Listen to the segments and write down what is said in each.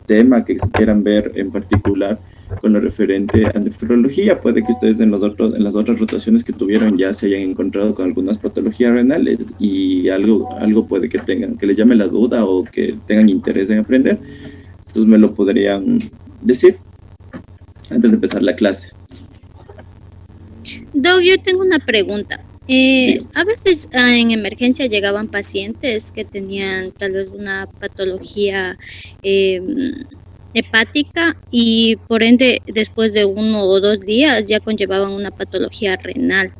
tema que quieran ver en particular con lo referente a nefrología. Puede que ustedes en las otras rotaciones que tuvieron ya se hayan encontrado con algunas patologías renales y algo puede que tengan, que les llame la duda o que tengan interés en aprender. Entonces me lo podrían decir antes de empezar la clase. Doc, yo tengo una pregunta. A veces en emergencia llegaban pacientes que tenían tal vez una patología hepática y por ende después de 1 o 2 días ya conllevaban una patología renal.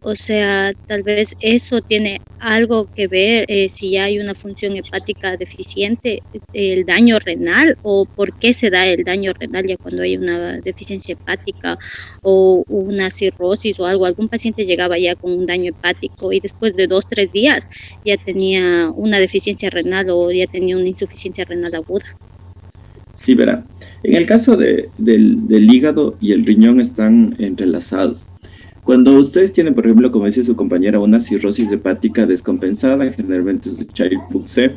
O sea, tal vez eso tiene algo que ver si ya hay una función hepática deficiente, el daño renal, o por qué se da el daño renal ya cuando hay una deficiencia hepática o una cirrosis o algo. Algún paciente llegaba ya con un daño hepático y después de 2, 3 días ya tenía una deficiencia renal o ya tenía una insuficiencia renal aguda. Sí, verá. En el caso del hígado y el riñón están entrelazados. Cuando ustedes tienen, por ejemplo, como dice su compañera, una cirrosis hepática descompensada, generalmente es el Child-Pugh-C,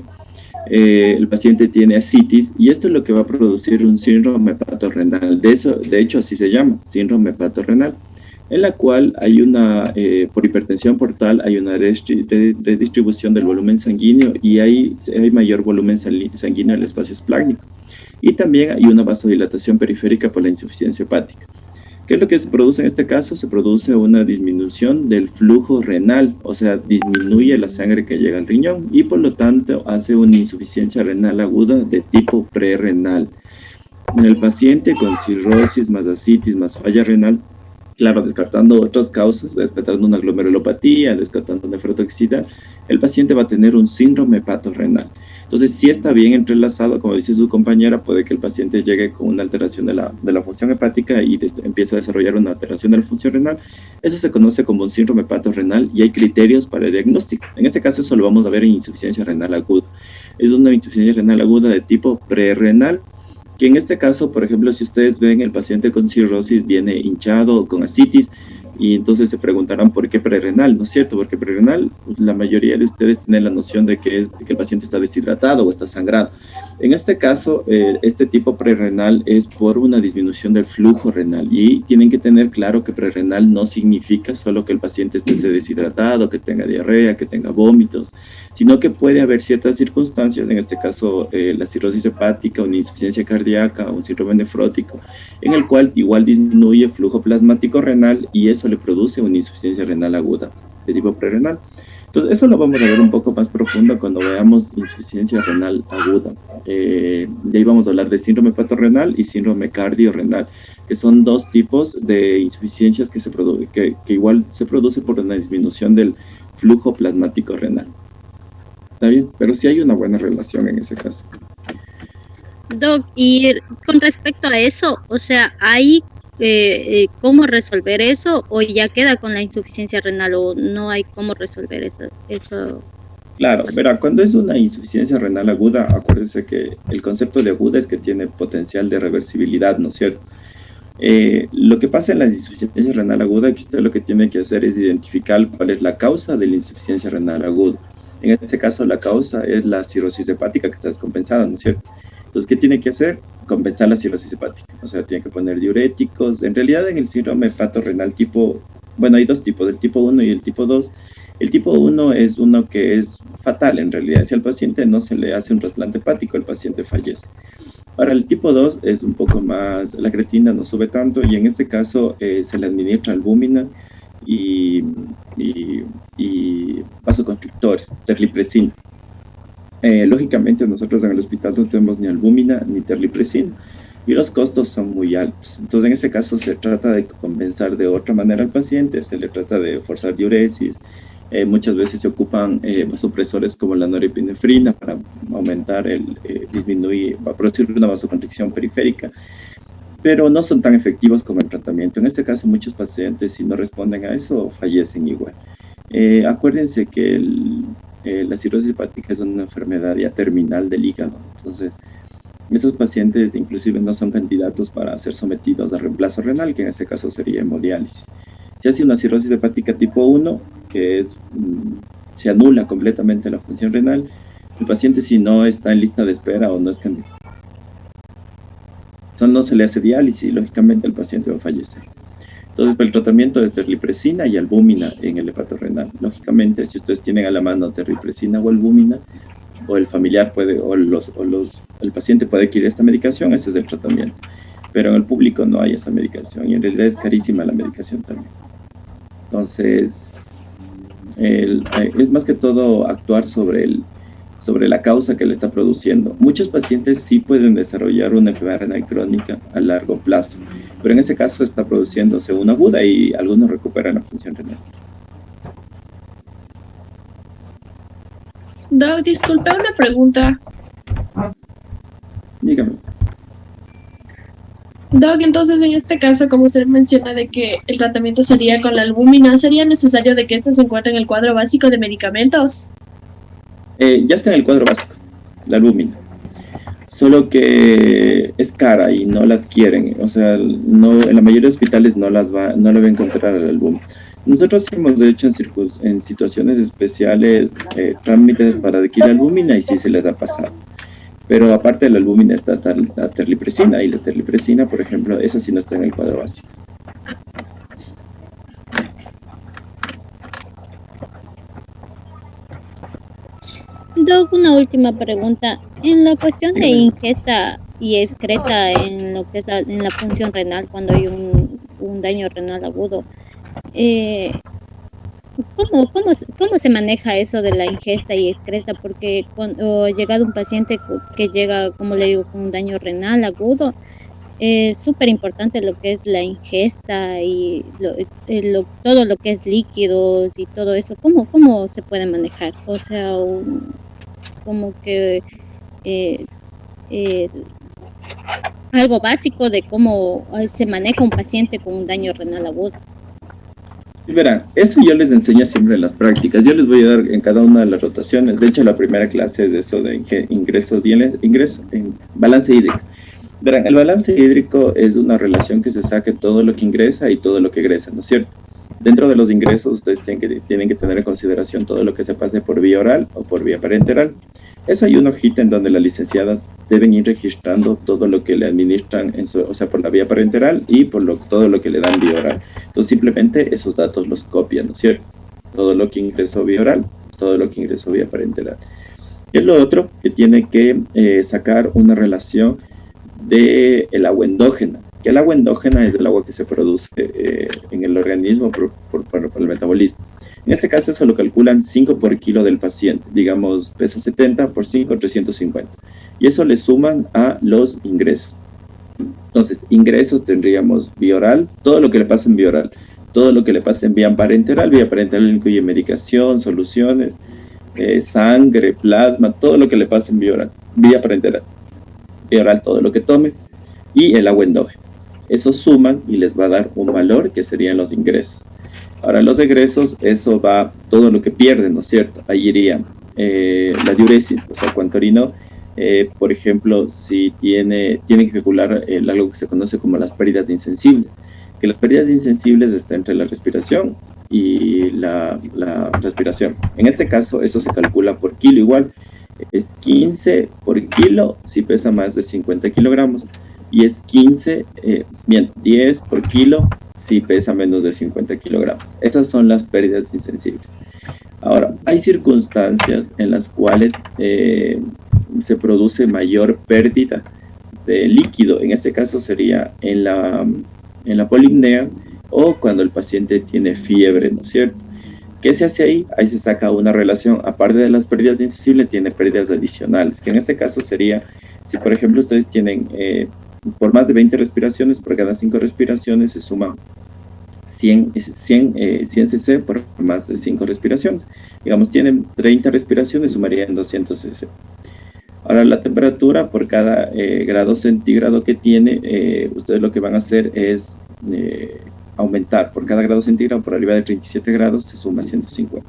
el paciente tiene ascitis y esto es lo que va a producir un síndrome hepatorrenal. De hecho, así se llama, síndrome hepatorrenal, en la cual hay por hipertensión portal, hay una redistribución del volumen sanguíneo y hay mayor volumen sanguíneo en el espacio esplácnico. Y también hay una vasodilatación periférica por la insuficiencia hepática. ¿Qué es lo que se produce en este caso? Se produce una disminución del flujo renal, o sea, disminuye la sangre que llega al riñón y por lo tanto hace una insuficiencia renal aguda de tipo prerrenal. En el paciente con cirrosis, más ascitis, más falla renal, claro, descartando otras causas, descartando una glomerulopatía, descartando nefrotoxicidad, el paciente va a tener un síndrome hepatorrenal. Entonces, si está bien entrelazado, como dice su compañera, puede que el paciente llegue con una alteración de la función hepática y empiece a desarrollar una alteración de la función renal. Eso se conoce como un síndrome hepatorrenal y hay criterios para el diagnóstico. En este caso, eso lo vamos a ver en insuficiencia renal aguda. Es una insuficiencia renal aguda de tipo prerrenal, que en este caso, por ejemplo, si ustedes ven el paciente con cirrosis viene hinchado o con ascitis, y entonces se preguntarán por qué prerrenal, ¿no es cierto? Porque prerrenal, la mayoría de ustedes tienen la noción de que el paciente está deshidratado o está sangrado. En este caso, este tipo prerrenal es por una disminución del flujo renal y tienen que tener claro que prerrenal no significa solo que el paciente esté deshidratado, que tenga diarrea, que tenga vómitos, sino que puede haber ciertas circunstancias, en este caso la cirrosis hepática, una insuficiencia cardíaca, un síndrome nefrótico, en el cual igual disminuye el flujo plasmático renal y eso le produce una insuficiencia renal aguda de tipo prerrenal. Entonces, eso lo vamos a ver un poco más profundo cuando veamos insuficiencia renal aguda. De ahí vamos a hablar de síndrome hepatorrenal y síndrome cardiorrenal, que son dos tipos de insuficiencias que igual se produce por una disminución del flujo plasmático renal. ¿Está bien? Pero sí hay una buena relación en ese caso. Doc, y con respecto a eso, o sea, ¿hay cómo resolver eso o ya queda con la insuficiencia renal o no hay cómo resolver eso? Claro, verá, cuando es una insuficiencia renal aguda, acuérdense que el concepto de aguda es que tiene potencial de reversibilidad, ¿no es cierto? Lo que pasa en la insuficiencia renal aguda, que usted lo que tiene que hacer es identificar cuál es la causa de la insuficiencia renal aguda. En este caso, la causa es la cirrosis hepática que está descompensada, ¿no es cierto? Entonces, ¿qué tiene que hacer? Compensar la cirrosis hepática. O sea, tiene que poner diuréticos. En realidad, en el síndrome hepatorrenal bueno, hay dos tipos, el tipo 1 y el tipo 2. El tipo 1 es uno que es fatal, en realidad. Si al paciente no se le hace un trasplante hepático, el paciente fallece. Ahora, el tipo 2 es un poco más, la creatinina no sube tanto y en este caso se le administra albúmina y vasoconstrictores, terlipresina. Lógicamente nosotros en el hospital no tenemos ni albúmina ni terlipresina y los costos son muy altos. Entonces en ese caso se trata de compensar de otra manera al paciente, se le trata de forzar diuresis, muchas veces se ocupan vasopresores como la norepinefrina para aumentar disminuir, va a producir una vasoconstricción periférica, pero no son tan efectivos como el tratamiento. En este caso muchos pacientes si no responden a eso fallecen igual. Acuérdense que la cirrosis hepática es una enfermedad ya terminal del hígado, entonces esos pacientes inclusive no son candidatos para ser sometidos a reemplazo renal, que en este caso sería hemodiálisis. Se hace una cirrosis hepática tipo 1, que se anula completamente la función renal. El paciente si no está en lista de espera o no es candidato no se le hace diálisis y lógicamente el paciente va a fallecer. Entonces, el tratamiento es terripresina y albúmina en el hepatorenal. Lógicamente, si ustedes tienen a la mano terripresina o albúmina, o el familiar puede, el paciente puede adquirir esta medicación, ese es el tratamiento. Pero en el público no hay esa medicación y en realidad es carísima la medicación también. Entonces, es más que todo actuar sobre la causa que le está produciendo. Muchos pacientes sí pueden desarrollar una enfermedad renal crónica a largo plazo, pero en ese caso está produciéndose una aguda y algunos recuperan la función renal. Doc, disculpe una pregunta. Dígame. Doc, entonces en este caso, como usted menciona de que el tratamiento sería con la albúmina, ¿sería necesario de que esto se encuentre en el cuadro básico de medicamentos? Ya está en el cuadro básico, la albúmina. Solo que es cara y no la adquieren. O sea, no, en la mayoría de hospitales no la va a encontrar la albúmina. Nosotros hemos hecho en situaciones especiales trámites para adquirir albúmina y sí se les ha pasado. Pero aparte de la albúmina está la terlipresina, y la terlipresina, por ejemplo, esa sí no está en el cuadro básico. Doc, una última pregunta. En la cuestión de ingesta y excreta en lo que es en la función renal, cuando hay un daño renal agudo, ¿cómo se maneja eso de la ingesta y excreta? Porque cuando ha llegado un paciente que llega, como le digo, con un daño renal agudo, es súper importante lo que es la ingesta y todo lo que es líquidos y todo eso. ¿Cómo se puede manejar? O sea, como que algo básico de cómo se maneja un paciente con un daño renal agudo. Sí, verán, eso yo les enseño siempre en las prácticas. Yo les voy a dar en cada una de las rotaciones. De hecho, la primera clase es de eso de ingreso en balance hídrico. Verán, el balance hídrico es una relación que se saque todo lo que ingresa y todo lo que egresa, ¿no es cierto? Dentro de los ingresos, ustedes tienen que tener en consideración todo lo que se pase por vía oral o por vía parenteral. Eso hay una hojita en donde las licenciadas deben ir registrando todo lo que le administran, o sea, por la vía parenteral y por todo lo que le dan vía oral. Entonces, simplemente esos datos los copian, ¿no es cierto? Todo lo que ingresó vía oral, todo lo que ingresó vía parenteral. Y es lo otro que tiene que sacar una relación del agua endógena, que el agua endógena es el agua que se produce en el organismo por el metabolismo. En este caso eso lo calculan 5 por kilo del paciente, digamos pesa 70 por 5, 350. Y eso le suman a los ingresos. Entonces, ingresos tendríamos vía oral, todo lo que le pasa en vía oral, todo lo que le pasa en vía parenteral incluye medicación, soluciones, sangre, plasma, todo lo que le pasa en vía oral, vía parenteral. Vía oral todo lo que tome y el agua endógena. Eso suman y les va a dar un valor que serían los ingresos. Ahora, los egresos, eso va todo lo que pierden, ¿no es cierto? Ahí iría la diuresis, o sea, cuánto orinó. Por ejemplo, si tiene que calcular algo que se conoce como las pérdidas insensibles, que las pérdidas insensibles están entre la respiración y la respiración. En este caso, eso se calcula por kilo igual. Es 15 por kilo si pesa más de 50 kilogramos. Y es 10 por kilo si pesa menos de 50 kilogramos. Esas son las pérdidas insensibles. Ahora, hay circunstancias en las cuales se produce mayor pérdida de líquido. En este caso sería en la polipnea o cuando el paciente tiene fiebre, ¿no es cierto? ¿Qué se hace ahí? Ahí se saca una relación, aparte de las pérdidas insensibles, tiene pérdidas adicionales, que en este caso sería, si por ejemplo ustedes tienen por más de 20 respiraciones, por cada 5 respiraciones se suman 100 cc por más de 5 respiraciones. Digamos, tienen 30 respiraciones, sumarían 200 cc. Ahora, la temperatura por cada grado centígrado que tiene, ustedes lo que van a hacer es aumentar. Por cada grado centígrado, por arriba de 37 grados, se suma 150.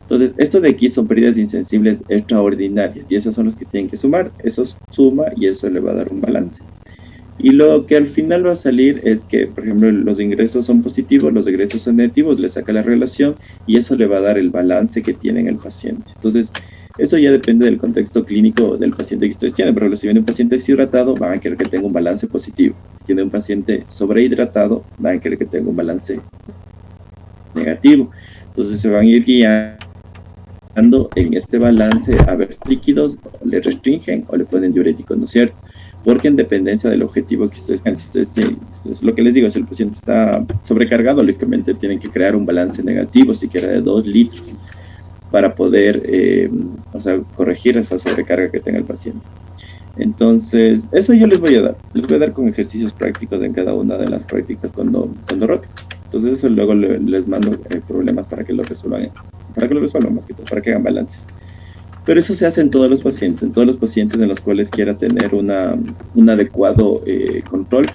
Entonces, esto de aquí son pérdidas insensibles extraordinarias y esas son las que tienen que sumar. Eso suma y eso le va a dar un balance. Y lo que al final va a salir es que, por ejemplo, los ingresos son positivos, los egresos son negativos, le saca la relación y eso le va a dar el balance que tiene en el paciente. Entonces, Eso ya depende del contexto clínico del paciente que ustedes tienen. Por ejemplo, si viene un paciente deshidratado, van a querer que tenga un balance positivo. Si tiene un paciente sobrehidratado, van a querer que tenga un balance negativo. Entonces se van a ir guiando en este balance a ver líquidos, le restringen o le ponen diuréticos, ¿no es cierto? Porque en dependencia del objetivo que ustedes tengan, si ustedes tienen, entonces lo que les digo, si el paciente está sobrecargado, lógicamente tienen que crear un balance negativo, siquiera de 2 litros, para poder corregir esa sobrecarga que tenga el paciente. Entonces, eso yo les voy a dar con ejercicios prácticos en cada una de las prácticas cuando rote. Entonces eso luego les mando problemas para que lo resuelvan más que todo, para que hagan balances. Pero eso se hace en todos los pacientes en los cuales quiera tener un adecuado control.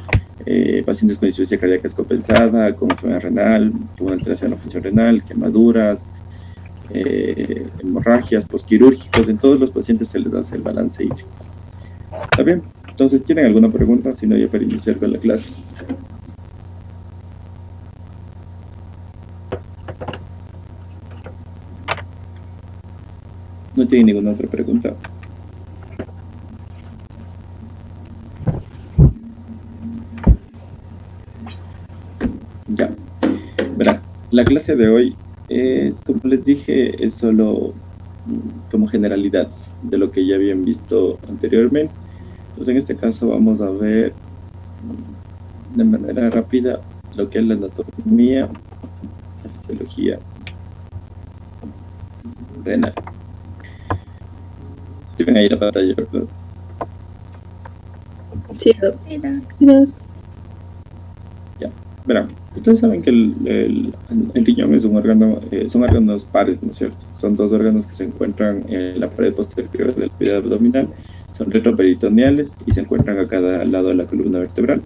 Pacientes con insuficiencia cardíaca descompensada, con enfermedad renal, con una alteración de la función renal, quemaduras, hemorragias, postquirúrgicos, en todos los pacientes se les hace el balance hídrico. ¿Está bien? Entonces, ¿tienen alguna pregunta? Si no, ya para iniciar con la clase. ¿No tienen ninguna otra pregunta? Ya. Verán, la clase de hoy es, como les dije, es solo como generalidades de lo que ya habían visto anteriormente. Entonces, en este caso vamos a ver de manera rápida lo que es la anatomía, la fisiología renal. ¿Ven ahí la pantalla, verdad? Sí, Ya, verán, ustedes saben que el riñón es un órgano, son órganos pares, ¿no es cierto? Son dos órganos que se encuentran en la pared posterior de la cavidad abdominal, son retroperitoneales y se encuentran a cada lado de la columna vertebral.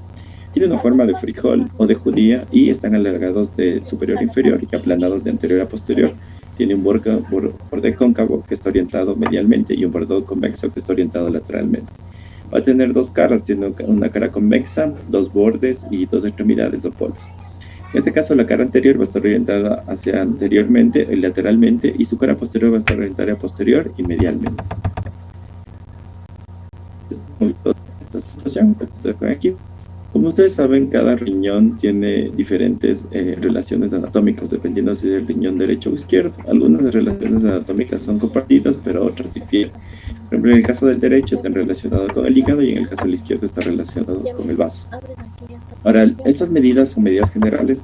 Tienen una forma de frijol o de judía y están alargados de superior a inferior y aplanados de anterior a posterior. Tiene un borde cóncavo que está orientado medialmente y un borde convexo que está orientado lateralmente. Va a tener dos caras, tiene una cara convexa, dos bordes y dos extremidades o polos. En este caso, la cara anterior va a estar orientada hacia anteriormente y lateralmente, y su cara posterior va a estar orientada a posterior y medialmente. Esta situación aquí. Como ustedes saben, cada riñón tiene diferentes relaciones anatómicas, dependiendo si es el riñón derecho o izquierdo. Algunas relaciones anatómicas son compartidas, pero otras difieren. Por ejemplo, en el caso del derecho está relacionado con el hígado y en el caso del izquierdo está relacionado con el vaso. Ahora, estas medidas son medidas generales,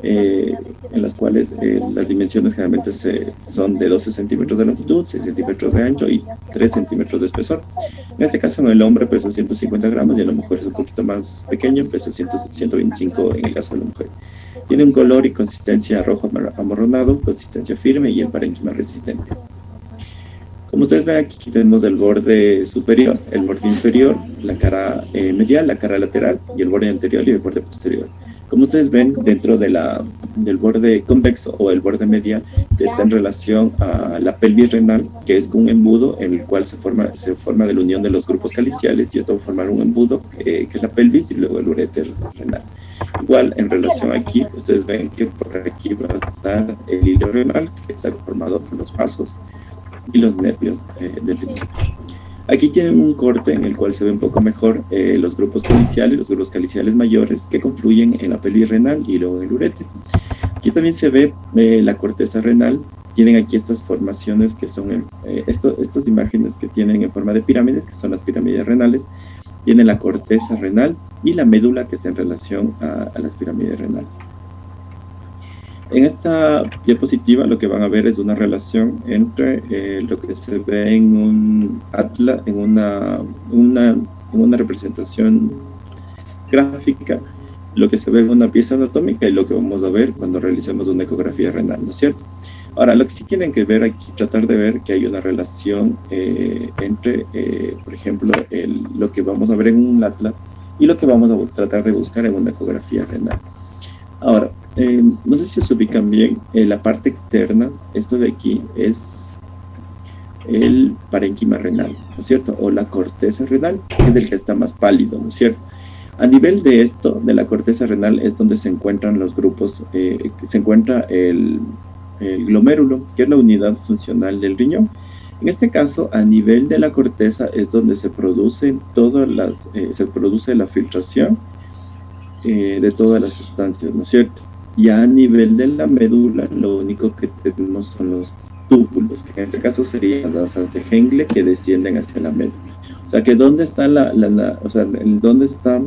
en las cuales las dimensiones generalmente son de 12 centímetros de longitud, 6 centímetros de ancho y 3 centímetros de espesor. En este caso, el hombre pesa 150 gramos y la mujer es un poquito más pequeño, pesa 125 en el caso de la mujer. Tiene un color y consistencia rojo amarronado, consistencia firme y el parénquima resistente. Como ustedes ven aquí tenemos el borde superior, el borde inferior, la cara medial, la cara lateral y el borde anterior y el borde posterior. Como ustedes ven, dentro de del borde convexo o el borde medial está en relación a la pelvis renal, que es un embudo en el cual se forma de la unión de los grupos caliciales, y esto va a formar un embudo que es la pelvis y luego el uréter renal. Igual, en relación aquí, ustedes ven que por aquí va a estar el hilo renal, que está formado por los vasos y los nervios del riñón. Aquí tienen un corte en el cual se ve un poco mejor los grupos caliciales mayores que confluyen en la pelvis renal y luego en el uréter. Aquí también se ve la corteza renal. Tienen aquí estas formaciones que son, estas imágenes que tienen en forma de pirámides, que son las pirámides renales. Tiene la corteza renal y la médula que está en relación a las pirámides renales. En esta diapositiva lo que van a ver es una relación entre lo que se ve en un atlas, en una representación gráfica, lo que se ve en una pieza anatómica y lo que vamos a ver cuando realicemos una ecografía renal, ¿no es cierto? Ahora, lo que sí tienen que ver aquí, tratar de ver que hay una relación entre, por ejemplo, lo que vamos a ver en un atlas y lo que vamos a tratar de buscar en una ecografía renal. Ahora, no sé si se ubican bien, la parte externa, esto de aquí es el parénquima renal, ¿no es cierto? O la corteza renal, que es el que está más pálido, ¿no es cierto? A nivel de esto, de la corteza renal, es donde se encuentran los grupos, que se encuentra el glomérulo, que es la unidad funcional del riñón. En este caso, a nivel de la corteza es donde se producen se produce la filtración de todas las sustancias, ¿no es cierto? Ya a nivel de la médula, lo único que tenemos son los túbulos, que en este caso serían las asas de Henle que descienden hacia la médula. O sea, que dónde está dónde están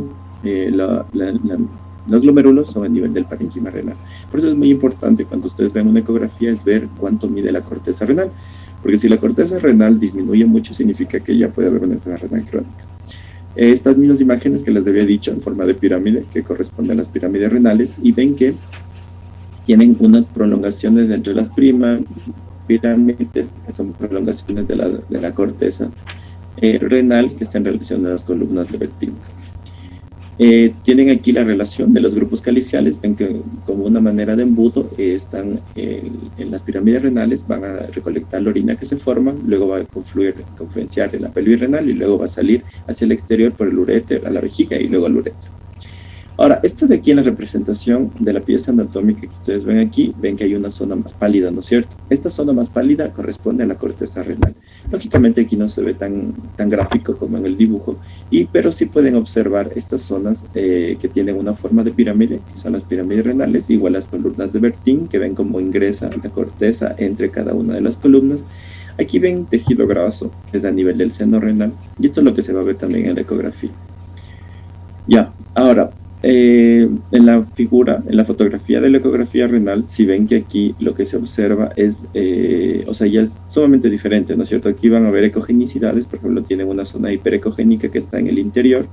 los glomérulos son a nivel del parénquima renal. Por eso es muy importante cuando ustedes ven una ecografía es ver cuánto mide la corteza renal, porque si la corteza renal disminuye mucho significa que ya puede haber una enfermedad renal crónica. Estas mismas imágenes que les había dicho en forma de pirámide, que corresponden a las pirámides renales, y ven que tienen unas prolongaciones entre las pirámides, que son prolongaciones de la corteza renal, que está en relación a las columnas de Bertin. Tienen aquí la relación de los grupos caliciales, ven que como una manera de embudo están en las pirámides renales, van a recolectar la orina que se forma, luego va a confluenciar en la pelvis renal y luego va a salir hacia el exterior por el uréter a la vejiga y luego al uretro. Ahora, esto de aquí en la representación de la pieza anatómica que ustedes ven aquí, ven que hay una zona más pálida, ¿no es cierto? Esta zona más pálida corresponde a la corteza renal. Lógicamente aquí no se ve tan gráfico como en el dibujo, pero sí pueden observar estas zonas que tienen una forma de pirámide, que son las pirámides renales, igual las columnas de Bertin, que ven cómo ingresa la corteza entre cada una de las columnas. Aquí ven tejido graso, que es a nivel del seno renal, y esto es lo que se va a ver también en la ecografía. Ya, ahora, en la fotografía de la ecografía renal, si ven que aquí lo que se observa es, ya es sumamente diferente, ¿no es cierto? Aquí van a ver ecogenicidades, por ejemplo, tienen una zona hiperecogénica que está en el interior,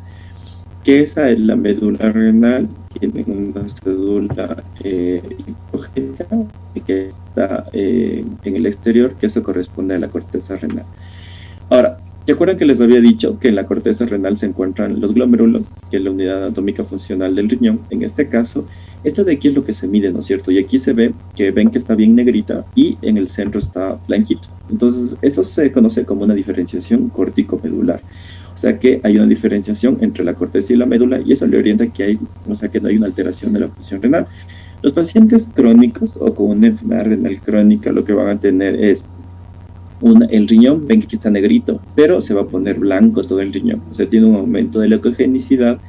que esa es la médula renal, tienen una cédula hipogénica que está en el exterior, que eso corresponde a la corteza renal. Ahora, ¿te acuerdan que les había dicho que en la corteza renal se encuentran los glomérulos, que es la unidad anatómica funcional del riñón? En este caso, esto de aquí es lo que se mide, ¿no es cierto? Y aquí se ve que ven que está bien negrita y en el centro está blanquito. Entonces, eso se conoce como una diferenciación córtico-medular. O sea que hay una diferenciación entre la corteza y la médula y eso le orienta que que no hay una alteración de la función renal. Los pacientes crónicos o con una enfermedad renal crónica lo que van a tener es el riñón, ven que aquí está negrito, pero se va a poner blanco todo el riñón. O sea, tiene un aumento de la ecogenicidad.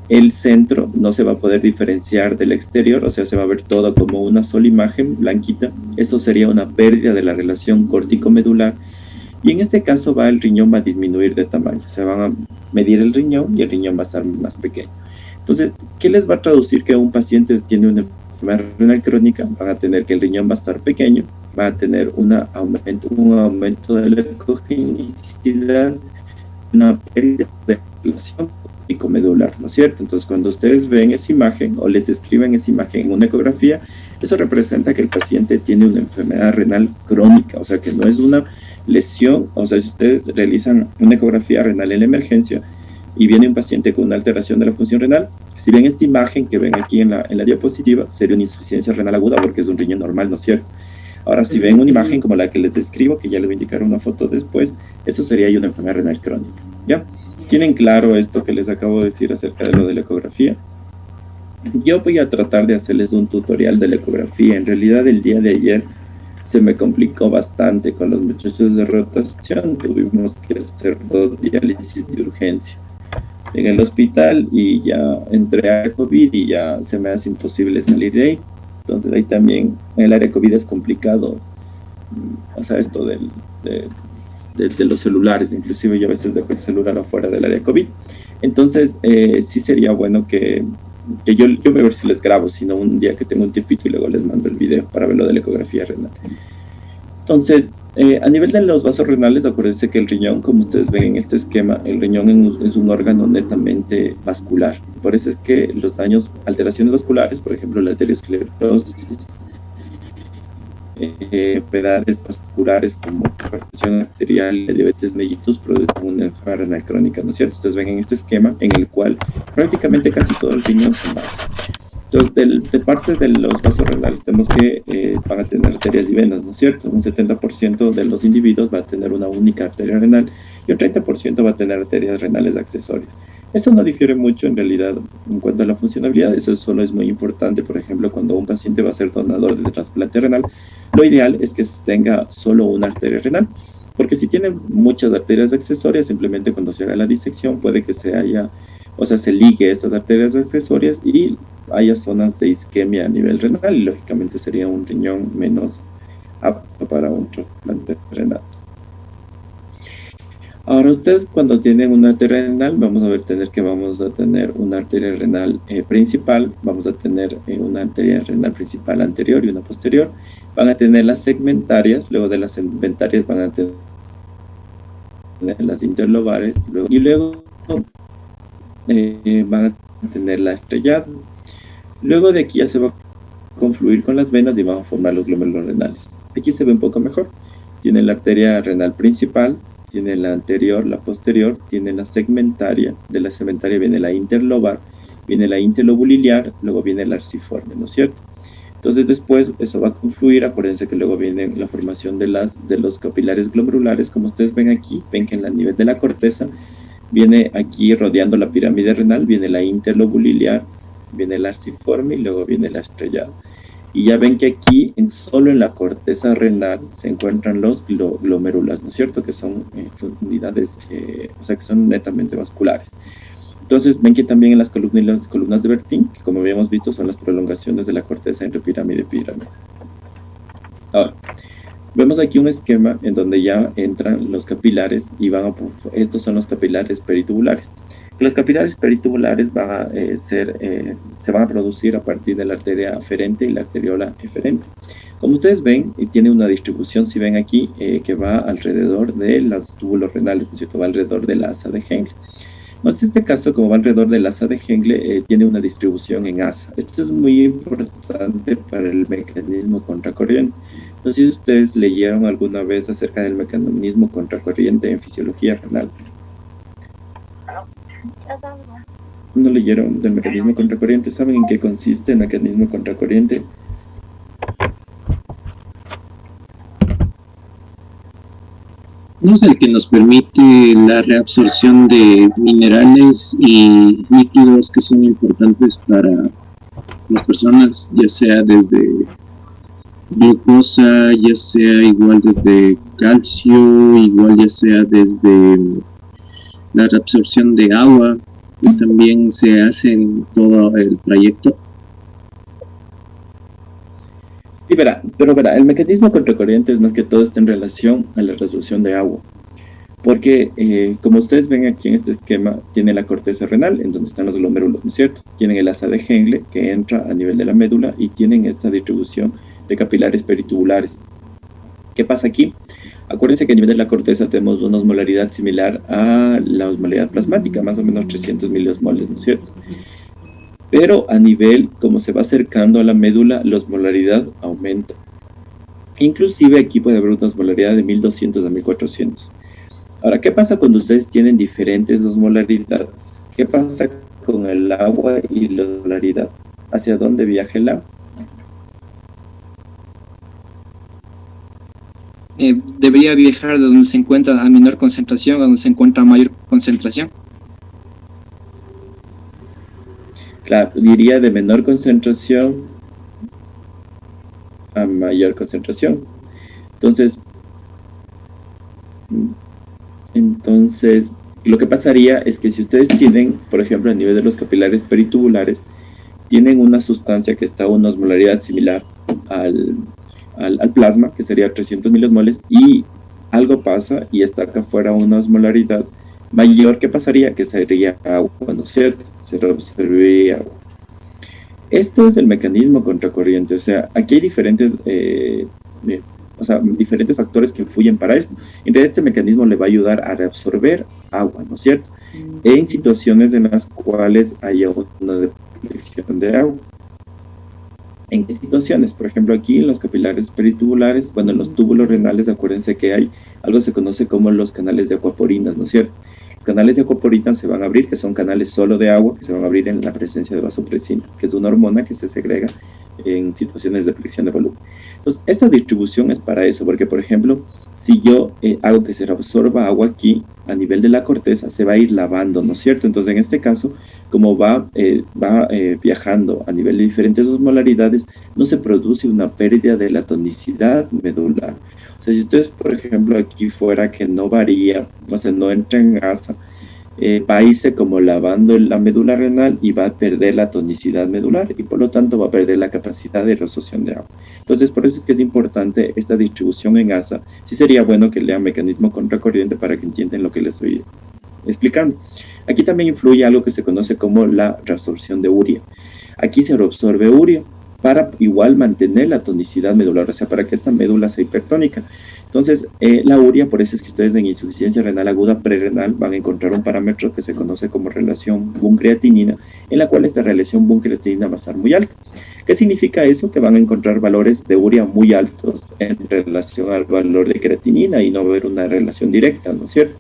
El centro no se va a poder diferenciar del exterior, o sea, se va a ver todo como una sola imagen blanquita. Eso sería una pérdida de la relación córtico-medular. Y en este caso el riñón va a disminuir de tamaño. Se van a medir el riñón y el riñón va a estar más pequeño. Entonces, ¿qué les va a traducir que un paciente tiene una enfermedad renal crónica? Van a tener que el riñón va a estar pequeño, va a tener un aumento de la ecogenicidad, una pérdida de relación córtico-medular, ¿no es cierto? Entonces, cuando ustedes ven esa imagen o les describen esa imagen en una ecografía, eso representa que el paciente tiene una enfermedad renal crónica, o sea, que no es una lesión. O sea, si ustedes realizan una ecografía renal en la emergencia y viene un paciente con una alteración de la función renal, si ven esta imagen que ven aquí en la diapositiva, sería una insuficiencia renal aguda porque es un riñón normal, ¿no es cierto? Ahora, si ven una imagen como la que les describo, que ya les voy a indicar una foto después, eso sería ya una enfermedad renal crónica, ¿ya? ¿Tienen claro esto que les acabo de decir acerca de lo de la ecografía? Yo voy a tratar de hacerles un tutorial de la ecografía. En realidad, el día de ayer se me complicó bastante con los muchachos de rotación. Tuvimos que hacer 2 diálisis de urgencia en el hospital y ya entré a COVID y ya se me hace imposible salir de ahí. Entonces ahí también en el área COVID es complicado, o sea, esto de los celulares. Inclusive yo a veces dejo el celular afuera del área COVID. Entonces sí sería bueno que yo voy a ver si les grabo, sino un día que tengo un tiempito y luego les mando el video para ver lo de la ecografía renal. Entonces, a nivel de los vasos renales, acuérdense que el riñón, como ustedes ven en este esquema, el riñón es un órgano netamente vascular. Por eso es que los daños, alteraciones vasculares, por ejemplo, la arteriosclerosis, enfermedades vasculares como hipertensión arterial y diabetes mellitus producen una enfermedad renal crónica, ¿no es cierto? Ustedes ven en este esquema en el cual prácticamente casi todo el riñón se va. Entonces, de parte de los vasos renales tenemos que van a tener arterias y venas, ¿no es cierto? Un 70% de los individuos va a tener una única arteria renal y un 30% va a tener arterias renales accesorias. Eso no difiere mucho en realidad en cuanto a la funcionalidad. Eso solo es muy importante, por ejemplo, cuando un paciente va a ser donador de trasplante renal, lo ideal es que tenga solo una arteria renal. Porque si tiene muchas arterias accesorias, simplemente cuando se haga la disección puede que se haya, o sea, se ligue estas arterias accesorias y haya zonas de isquemia a nivel renal y lógicamente sería un riñón menos apto para un trasplante renal. Ahora ustedes cuando tienen una arteria renal, vamos a tener una arteria renal principal, vamos a tener una arteria renal principal anterior y una posterior, van a tener las segmentarias, luego de las segmentarias van a tener las interlobares, luego van a tener la estrellada. Luego de aquí ya se va a confluir con las venas y van a formar los glómerulos renales. Aquí se ve un poco mejor. Tiene la arteria renal principal, tiene la anterior, la posterior, tiene la segmentaria, de la segmentaria viene la interlobar, viene la interlobuliliar, luego viene el arciforme, ¿no es cierto? Entonces después eso va a confluir, acuérdense que luego viene la formación de los capilares glomerulares, como ustedes ven aquí, ven que en el nivel de la corteza viene aquí rodeando la pirámide renal, viene la interlobuliliar, viene el arciforme y luego viene la estrellada. Y ya ven que aquí, solo en la corteza renal, se encuentran los glomérulas, ¿no es cierto? Que son unidades, o sea, que son netamente vasculares. Entonces, ven que también en las columnas de Bertin, que como habíamos visto, son las prolongaciones de la corteza entre pirámide y pirámide. Ahora, vemos aquí un esquema en donde ya entran los capilares y estos son los capilares peritubulares. Los capilares peritubulares se van a producir a partir de la arteria aferente y la arteriola eferente. Como ustedes ven, tiene una distribución, si ven aquí, que va alrededor de los túbulos renales, ¿no es cierto? Va alrededor del asa de Henle. Entonces, este caso, como va alrededor del asa de Henle, tiene una distribución en asa. Esto es muy importante para el mecanismo contracorriente. No sé si ustedes leyeron alguna vez acerca del mecanismo contracorriente en fisiología renal. ¿No leyeron del mecanismo contracorriente? ¿Saben en qué consiste el mecanismo contracorriente? No es el que nos permite la reabsorción de minerales y líquidos que son importantes para las personas, ya sea desde glucosa, ya sea igual desde calcio, igual ya sea desde la reabsorción de agua, y también se hace en todo el trayecto. Sí, pero el mecanismo contracorriente es más que todo está en relación a la resolución de agua. Porque, como ustedes ven aquí en este esquema, tiene la corteza renal, en donde están los glomérulos, ¿no es cierto? Tienen el asa de Henle, que entra a nivel de la médula, y tienen esta distribución de capilares peritubulares. ¿Qué pasa aquí? Acuérdense que a nivel de la corteza tenemos una osmolaridad similar a la osmolaridad plasmática, más o menos 300 miliosmoles, ¿no es cierto? Pero a nivel, como se va acercando a la médula, la osmolaridad aumenta. Inclusive aquí puede haber una osmolaridad de 1200 a 1400. Ahora, ¿qué pasa cuando ustedes tienen diferentes osmolaridades? ¿Qué pasa con el agua y la osmolaridad? ¿Hacia dónde viaja el agua? Debería viajar de donde se encuentra a menor concentración a donde se encuentra a mayor concentración. Claro, diría de menor concentración a mayor concentración. Entonces, lo que pasaría es que si ustedes tienen, por ejemplo, a nivel de los capilares peritubulares, tienen una sustancia que está a una osmolaridad similar al plasma, que sería 300 miliosmoles, y algo pasa y está acá afuera una osmolaridad mayor, ¿qué pasaría? Que sería agua, ¿no es cierto? Se reabsorbería agua. Esto es el mecanismo contracorriente, o sea, aquí hay diferentes factores que influyen para esto. En realidad este mecanismo le va a ayudar a reabsorber agua, ¿no es cierto? En situaciones en las cuales haya una deflexión de agua. ¿En qué situaciones? Por ejemplo, aquí en los capilares peritubulares, bueno, en los túbulos renales, acuérdense que hay algo que se conoce como los canales de aquaporinas, ¿no es cierto? Los canales de aquaporinas se van a abrir, que son canales solo de agua, que se van a abrir en la presencia de vasopresina, que es una hormona que se segrega en situaciones de presión de volumen. Entonces, esta distribución es para eso, porque por ejemplo, si yo hago que se reabsorba agua aquí a nivel de la corteza, se va a ir lavando, ¿no es cierto? Entonces, en este caso, como va viajando a nivel de diferentes osmolaridades, no se produce una pérdida de la tonicidad medular. O sea, si ustedes, por ejemplo, aquí fuera que no varía, o sea, no entra en gasa, va a irse como lavando la médula renal y va a perder la tonicidad medular y por lo tanto va a perder la capacidad de reabsorción de agua. Entonces, por eso es que es importante esta distribución en gasa. Sí sería bueno que lean mecanismo contracorriente para que entiendan lo que les estoy explicando. Aquí también influye algo que se conoce como la reabsorción de urea. Aquí se reabsorbe urea para igual mantener la tonicidad medular, o sea, para que esta médula sea hipertónica. Entonces, la urea, por eso es que ustedes en insuficiencia renal aguda prerrenal van a encontrar un parámetro que se conoce como relación Bunn-creatinina, en la cual esta relación Bunn-creatinina va a estar muy alta. ¿Qué significa eso? Que van a encontrar valores de urea muy altos en relación al valor de creatinina y no va a haber una relación directa, ¿no es cierto?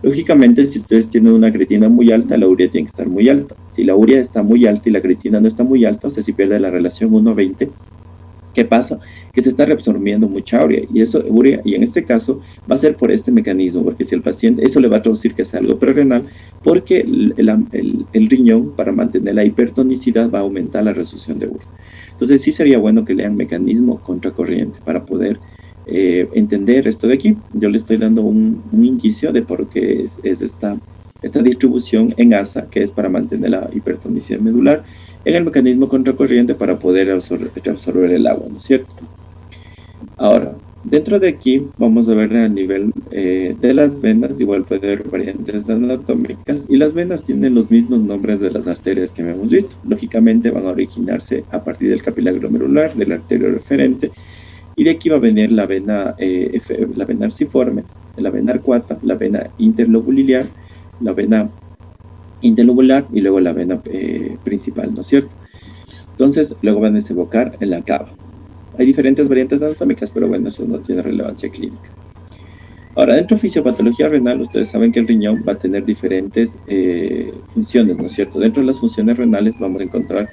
Lógicamente, si ustedes tienen una creatinina muy alta, la urea tiene que estar muy alta. Si la urea está muy alta y la creatinina no está muy alta, o sea, si pierde la relación 1:20, ¿qué pasa? Que se está reabsorbiendo mucha urea y en este caso va a ser por este mecanismo, porque si el paciente, eso le va a traducir que es algo prerrenal, porque el riñón, para mantener la hipertonicidad, va a aumentar la reabsorción de urea. Entonces sí sería bueno que lean mecanismo contracorriente para poder entender esto de aquí. Yo le estoy dando un indicio de por qué es esta distribución en ASA, que es para mantener la hipertonicidad medular, en el mecanismo contracorriente para poder absorber el agua, ¿no es cierto? Ahora, dentro de aquí vamos a ver a nivel de las venas, igual puede haber variantes anatómicas, y las venas tienen los mismos nombres de las arterias que hemos visto. Lógicamente van a originarse a partir del capilar glomerular, de la arteria referente, y de aquí va a venir la vena arciforme, la vena arcuata, la vena interlobular, la vena interlobular y luego la vena principal, ¿no es cierto? Entonces, luego van a desembocar en la cava. Hay diferentes variantes anatómicas, pero bueno, eso no tiene relevancia clínica. Ahora, dentro de fisiopatología renal, ustedes saben que el riñón va a tener diferentes funciones, ¿no es cierto? Dentro de las funciones renales vamos a encontrar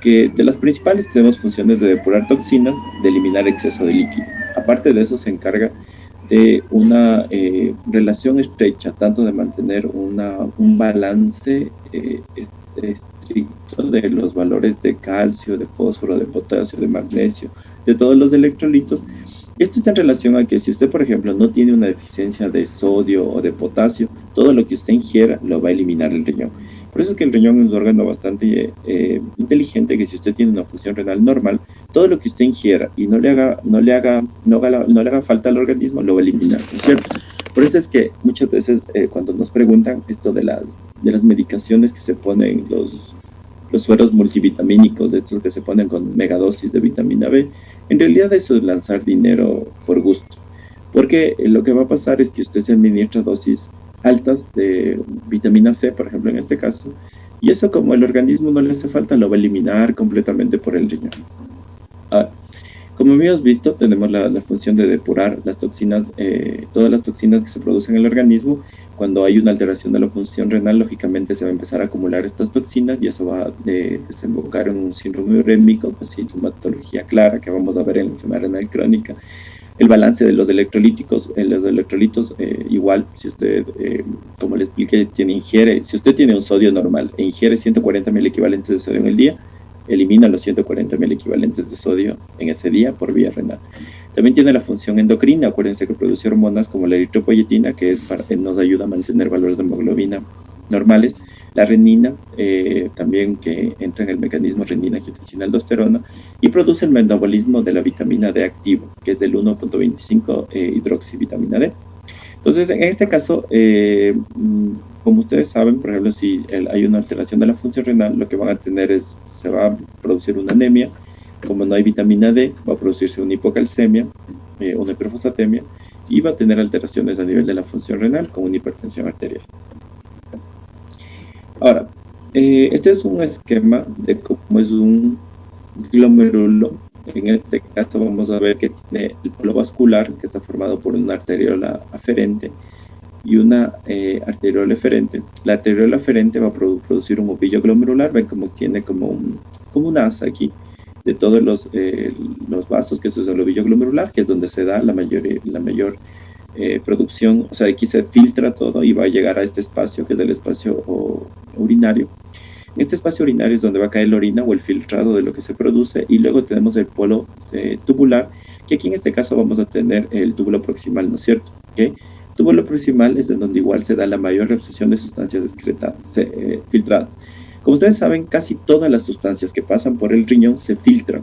que de las principales tenemos funciones de depurar toxinas, de eliminar exceso de líquido. Aparte de eso se encarga de una relación estrecha, tanto de mantener un balance estricto de los valores de calcio, de fósforo, de potasio, de magnesio, de todos los electrolitos. Y esto está en relación a que si usted, por ejemplo, no tiene una deficiencia de sodio o de potasio, todo lo que usted ingiera lo va a eliminar el riñón. Por eso es que el riñón es un órgano bastante inteligente, que si usted tiene una función renal normal, todo lo que usted ingiera y no le haga falta al organismo, lo va a eliminar, ¿no es cierto? Por eso es que muchas veces cuando nos preguntan esto de las medicaciones que se ponen, los sueros multivitamínicos, de estos que se ponen con megadosis de vitamina B, en realidad eso es lanzar dinero por gusto. Porque lo que va a pasar es que usted se administra dosis altas de vitamina C, por ejemplo, en este caso, y eso, como el organismo no le hace falta, lo va a eliminar completamente por el riñón. Ahora, como habíamos visto, tenemos la función de depurar las toxinas, todas las toxinas que se producen en el organismo. Cuando hay una alteración de la función renal, lógicamente se va a empezar a acumular estas toxinas y eso va a desembocar en un síndrome urémico con sintomatología clara que vamos a ver en la enfermedad renal crónica. El balance de los electrolíticos, igual, si usted, como le expliqué, si usted tiene un sodio normal e ingiere 140 mil equivalentes de sodio en el día, elimina los 140 mil equivalentes de sodio en ese día por vía renal. También tiene la función endocrina. Acuérdense que produce hormonas como la eritropoyetina, que nos ayuda a mantener valores de hemoglobina normales. La renina, también, que entra en el mecanismo renina-angiotensina-aldosterona, y produce el metabolismo de la vitamina D activo, que es del 1.25 hidroxivitamina D. Entonces, en este caso, como ustedes saben, por ejemplo, si hay una alteración de la función renal, lo que van a tener se va a producir una anemia. Como no hay vitamina D, va a producirse una hipocalcemia, una hiperfosfatemia, y va a tener alteraciones a nivel de la función renal, como una hipertensión arterial. Ahora, este es un esquema de cómo es un glomérulo. En este caso vamos a ver que tiene el polo vascular, que está formado por una arteriola aferente y una arteriola eferente. La arteriola aferente va a producir un ovillo glomerular. Ven como tiene como una asa aquí, de todos los vasos, que eso es el lobillo glomerular, que es donde se da la mayor producción. O sea, aquí se filtra todo y va a llegar a este espacio, que es el espacio urinario. En este espacio urinario es donde va a caer la orina o el filtrado de lo que se produce, y luego tenemos el polo tubular, que aquí en este caso vamos a tener el túbulo proximal, ¿no es cierto? ¿Okay? Túbulo proximal es en donde igual se da la mayor reabsorción de sustancias filtradas. Como ustedes saben, casi todas las sustancias que pasan por el riñón se filtran,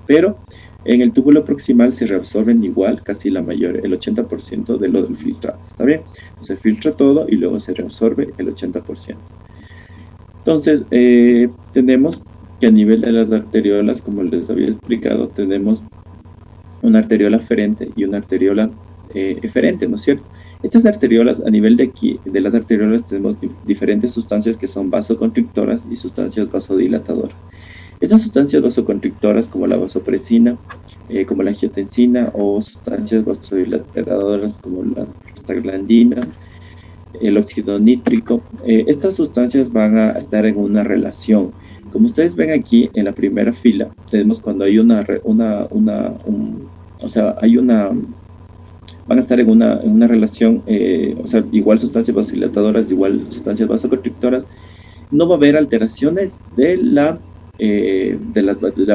pero en el túbulo proximal se reabsorben igual, casi el 80% de lo del filtrado. ¿Está bien? Se filtra todo y luego se reabsorbe el 80%. Entonces, tenemos que a nivel de las arteriolas, como les había explicado, tenemos una arteriola aferente y una arteriola eferente, ¿no es cierto? Estas arteriolas, a nivel de aquí, de las arteriolas, tenemos diferentes sustancias que son vasoconstrictoras y sustancias vasodilatadoras. Estas sustancias vasoconstrictoras, como la vasopresina, como la angiotensina, o sustancias vasodilatadoras como las prostaglandinas, el óxido nítrico, estas sustancias van a estar en una relación. Como ustedes ven aquí en la primera fila, tenemos cuando hay van a estar en una relación, o sea, igual sustancias vasodilatadoras, igual sustancias vasoconstrictoras. No va a haber alteraciones de la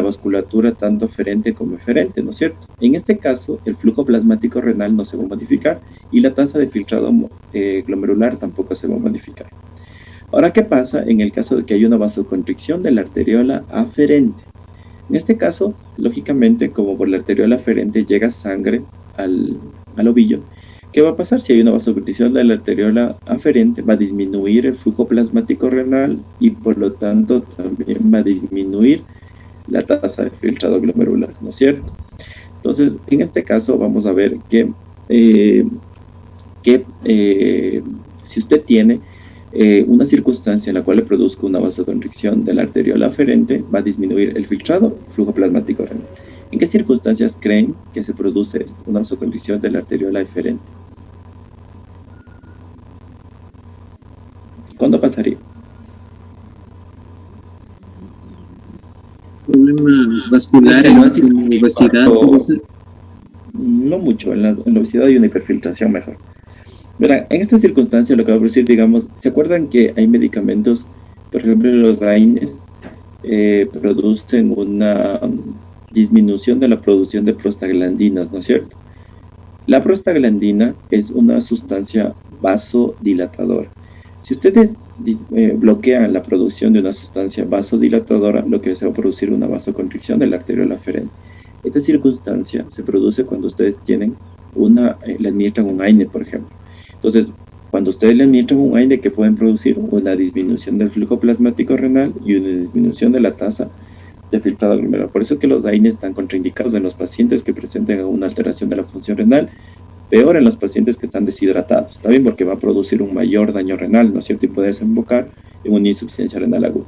vasculatura tanto aferente como eferente, ¿no es cierto? En este caso, el flujo plasmático renal no se va a modificar y la tasa de filtrado glomerular tampoco se va a modificar. Ahora, ¿qué pasa en el caso de que haya una vasoconstricción de la arteriola aferente? En este caso, lógicamente, como por la arteriola aferente llega sangre al ovillo, ¿qué va a pasar? Si hay una vasoconstricción de la arteriola aferente, va a disminuir el flujo plasmático renal y por lo tanto también va a disminuir la tasa de filtrado glomerular, ¿no es cierto? Entonces, en este caso vamos a ver que si usted tiene una circunstancia en la cual le produzca una vasoconstricción de la arteriola aferente, va a disminuir el filtrado, flujo plasmático renal. ¿En qué circunstancias creen que se produce una vasoconstricción de la arteriola eferente? ¿Cuándo pasaría? Problemas vasculares, como obesidad, ¿puede ser? No mucho, en la obesidad hay una hiperfiltración mejor. Verán, en esta circunstancia lo que va a producir, digamos, ¿se acuerdan que hay medicamentos, por ejemplo los AINES, producen una disminución de la producción de prostaglandinas, ¿no es cierto? La prostaglandina es una sustancia vasodilatadora. Si ustedes bloquean la producción de una sustancia vasodilatadora, lo que se va a producir una vasoconstricción de la arteriola aferente. Esta circunstancia se produce cuando ustedes tienen le administran un AINE, por ejemplo. Entonces, cuando ustedes le administran un AINE, ¿qué pueden producir? Una disminución del flujo plasmático renal y una disminución de la tasa de filtrado glomerular. Por eso es que los AINES están contraindicados en los pacientes que presenten una alteración de la función renal, peor en los pacientes que están deshidratados, ¿está bien? Porque va a producir un mayor daño renal, ¿no es cierto? Y puede desembocar en una insuficiencia renal aguda.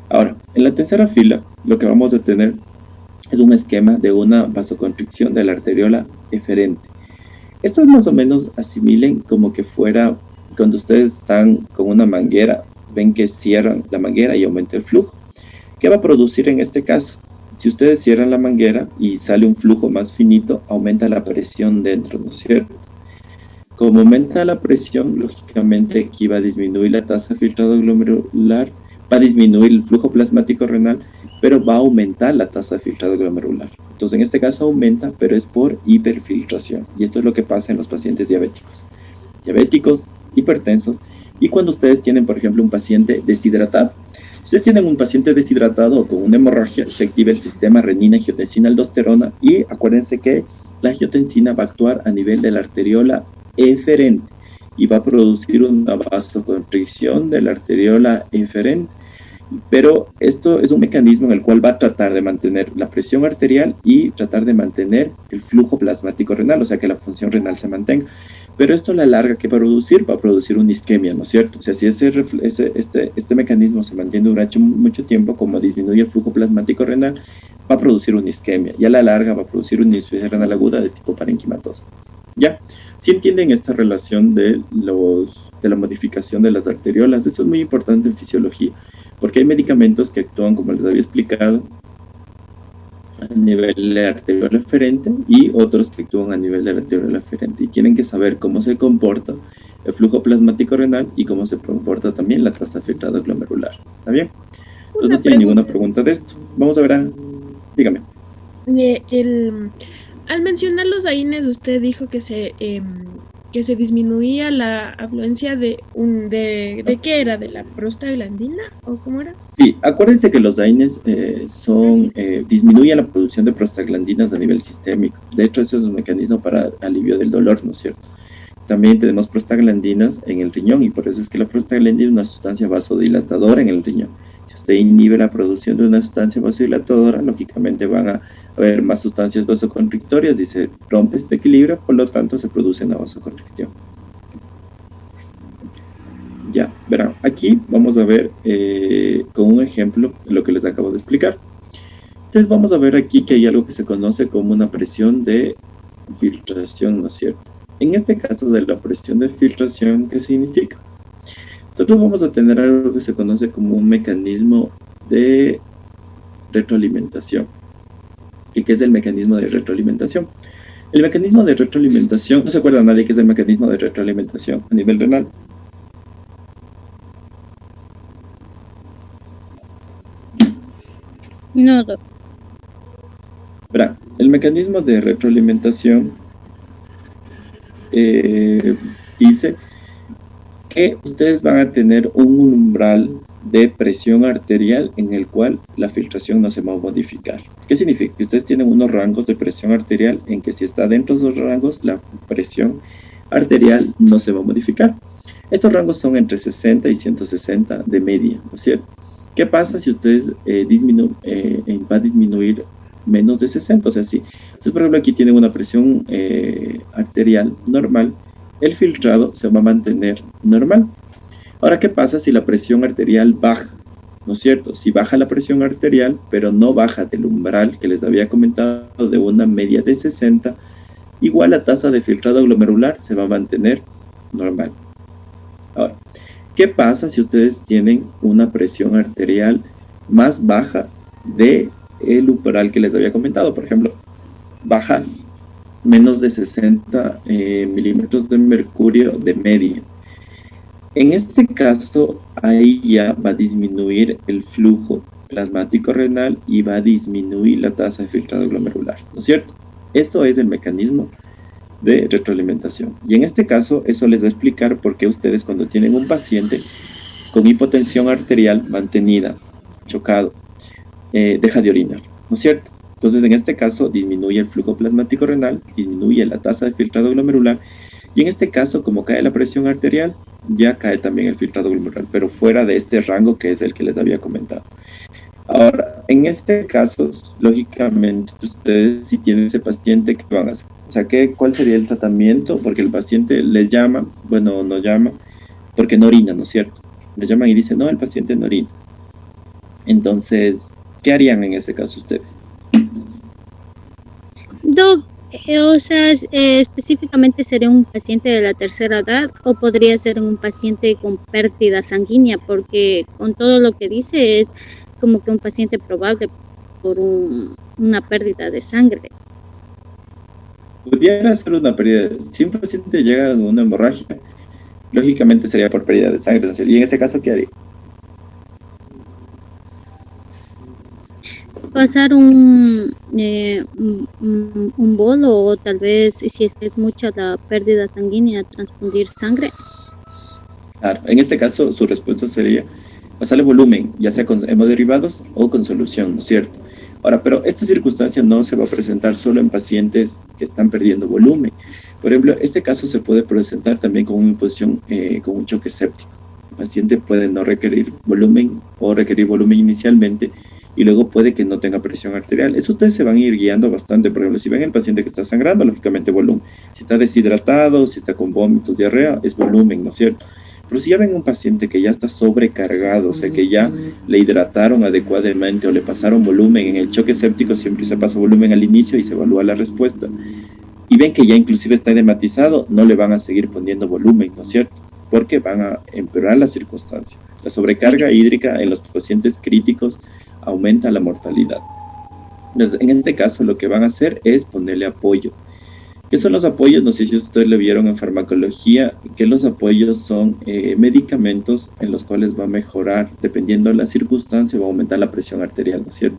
Ahora, en la tercera fila, lo que vamos a tener es un esquema de una vasoconstricción de la arteriola eferente. Esto más o menos asimilen como que fuera cuando ustedes están con una manguera, ven que cierran la manguera y aumenta el flujo. ¿Qué va a producir en este caso? Si ustedes cierran la manguera y sale un flujo más finito, aumenta la presión dentro, ¿no es cierto? Como aumenta la presión, lógicamente aquí va a disminuir la tasa de filtrado glomerular, va a disminuir el flujo plasmático renal, pero va a aumentar la tasa de filtrado glomerular. Entonces en este caso aumenta, pero es por hiperfiltración. Y esto es lo que pasa en los pacientes diabéticos, hipertensos, y cuando ustedes tienen, por ejemplo, un paciente deshidratado. Si ustedes tienen un paciente deshidratado o con una hemorragia, se activa el sistema renina-angiotensina-aldosterona y acuérdense que la angiotensina va a actuar a nivel de la arteriola eferente y va a producir una vasoconstricción de la arteriola eferente. Pero esto es un mecanismo en el cual va a tratar de mantener la presión arterial y tratar de mantener el flujo plasmático renal, o sea que la función renal se mantenga. Pero esto a la larga, ¿qué va a producir una isquemia, ¿no es cierto? O sea, si este mecanismo se mantiene durante mucho tiempo, como disminuye el flujo plasmático renal, va a producir una isquemia y a la larga va a producir una insuficiencia renal aguda de tipo parenquimatosa. ¿Ya? ¿Sí entienden esta relación de la modificación de las arteriolas? Esto es muy importante en fisiología, porque hay medicamentos que actúan, como les había explicado, a nivel arterial aferente y otros que actúan a nivel del arterial aferente. Y tienen que saber cómo se comporta el flujo plasmático renal y cómo se comporta también la tasa de filtrado glomerular. ¿Está bien? Entonces no tiene ninguna pregunta de esto. Vamos a ver, dígame. Al mencionar los AINES, usted dijo que se disminuía la afluencia ¿de qué era? ¿De la prostaglandina? ¿O cómo era? Sí, acuérdense que los AINES disminuyen la producción de prostaglandinas a nivel sistémico. De hecho, eso es un mecanismo para alivio del dolor, ¿no es cierto? También tenemos prostaglandinas en el riñón y por eso es que la prostaglandina es una sustancia vasodilatadora en el riñón. Si usted inhibe la producción de una sustancia vasodilatadora, lógicamente van a haber más sustancias vasoconstrictorias y se rompe este equilibrio, por lo tanto se produce una vasoconstricción. Ya, verán, aquí vamos a ver con un ejemplo lo que les acabo de explicar. Entonces vamos a ver aquí que hay algo que se conoce como una presión de filtración, ¿no es cierto? En este caso de la presión de filtración, ¿qué significa? Nosotros vamos a tener algo que se conoce como un mecanismo de retroalimentación. ¿Y qué es el mecanismo de retroalimentación? El mecanismo de retroalimentación, ¿no se acuerda nadie qué es el mecanismo de retroalimentación a nivel renal? No, doc. Verá, el mecanismo de retroalimentación dice que ustedes van a tener un umbral de presión arterial en el cual la filtración no se va a modificar. ¿Qué significa? Que ustedes tienen unos rangos de presión arterial en que si está dentro de esos rangos, la presión arterial no se va a modificar. Estos rangos son entre 60 y 160 de media, ¿no es cierto? ¿Qué pasa si ustedes va a disminuir menos de 60? O sea, si ustedes, por ejemplo, aquí tienen una presión arterial normal, el filtrado se va a mantener normal. Ahora, ¿qué pasa si la presión arterial baja? ¿No es cierto? Si baja la presión arterial, pero no baja del umbral que les había comentado de una media de 60, igual la tasa de filtrado glomerular se va a mantener normal. Ahora, ¿qué pasa si ustedes tienen una presión arterial más baja del umbral que les había comentado? Por ejemplo, baja menos de 60 milímetros de mercurio de media. En este caso, ahí ya va a disminuir el flujo plasmático renal y va a disminuir la tasa de filtrado glomerular, ¿no es cierto? Esto es el mecanismo de retroalimentación. Y en este caso, eso les va a explicar por qué ustedes cuando tienen un paciente con hipotensión arterial mantenida, chocado, deja de orinar, ¿no es cierto? Entonces, en este caso, disminuye el flujo plasmático renal, disminuye la tasa de filtrado glomerular, y en este caso, como cae la presión arterial, ya cae también el filtrado glomerular, pero fuera de este rango que es el que les había comentado. Ahora, en este caso, lógicamente, ustedes si tienen ese paciente, ¿qué van a hacer? O sea, ¿cuál sería el tratamiento? Porque el paciente les llama, bueno, no llama, porque no orina, ¿no es cierto? Le llaman y dicen, no, el paciente no orina. Entonces, ¿qué harían en ese caso ustedes? Doc, o sea, específicamente sería un paciente de la tercera edad o podría ser un paciente con pérdida sanguínea, porque con todo lo que dice es como que un paciente probable por una pérdida de sangre. Pudiera ser una pérdida, si un paciente llega a una hemorragia, lógicamente sería por pérdida de sangre, y en ese caso, ¿qué haría? Pasar un bolo o tal vez si es mucha la pérdida sanguínea, transfundir sangre. Claro, en este caso su respuesta sería pasarle volumen, ya sea con hemoderivados o con solución, ¿no es cierto? Ahora, pero esta circunstancia no se va a presentar solo en pacientes que están perdiendo volumen. Por ejemplo, este caso se puede presentar también con una imposición, con un choque séptico. El paciente puede no requerir volumen o requerir volumen inicialmente y luego puede que no tenga presión arterial. Eso ustedes se van a ir guiando bastante. Por ejemplo, si ven el paciente que está sangrando, lógicamente volumen. Si está deshidratado, si está con vómitos, diarrea, es volumen, ¿no es cierto? Pero si ya ven un paciente que ya está sobrecargado, o sea, que ya le hidrataron adecuadamente o le pasaron volumen, en el choque séptico siempre se pasa volumen al inicio y se evalúa la respuesta. Y ven que ya inclusive está edematizado, no le van a seguir poniendo volumen, ¿no es cierto? Porque van a empeorar la circunstancia. La sobrecarga hídrica en los pacientes críticos aumenta la mortalidad. Entonces, en este caso, lo que van a hacer es ponerle apoyo. ¿Qué son los apoyos? No sé si ustedes lo vieron en farmacología, que los apoyos son medicamentos en los cuales va a mejorar, dependiendo de la circunstancia, va a aumentar la presión arterial, ¿no es cierto?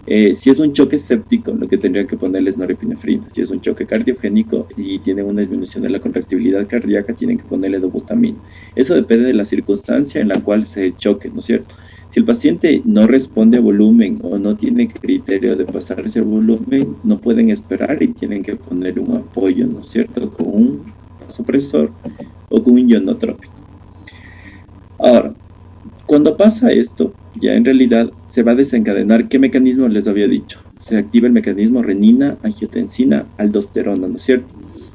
Si es un choque séptico, lo que tendría que ponerle es norepinefrina. Si es un choque cardiogénico y tiene una disminución de la contractibilidad cardíaca, tienen que ponerle dobutamina. Eso depende de la circunstancia en la cual se choque, ¿no es cierto? Si el paciente no responde a volumen o no tiene criterio de pasarse a volumen, no pueden esperar y tienen que poner un apoyo, ¿no es cierto?, con un vasopresor o con un ionotrópico. Ahora, cuando pasa esto, ya en realidad se va a desencadenar, ¿qué mecanismo les había dicho? Se activa el mecanismo renina, angiotensina, aldosterona, ¿no es cierto?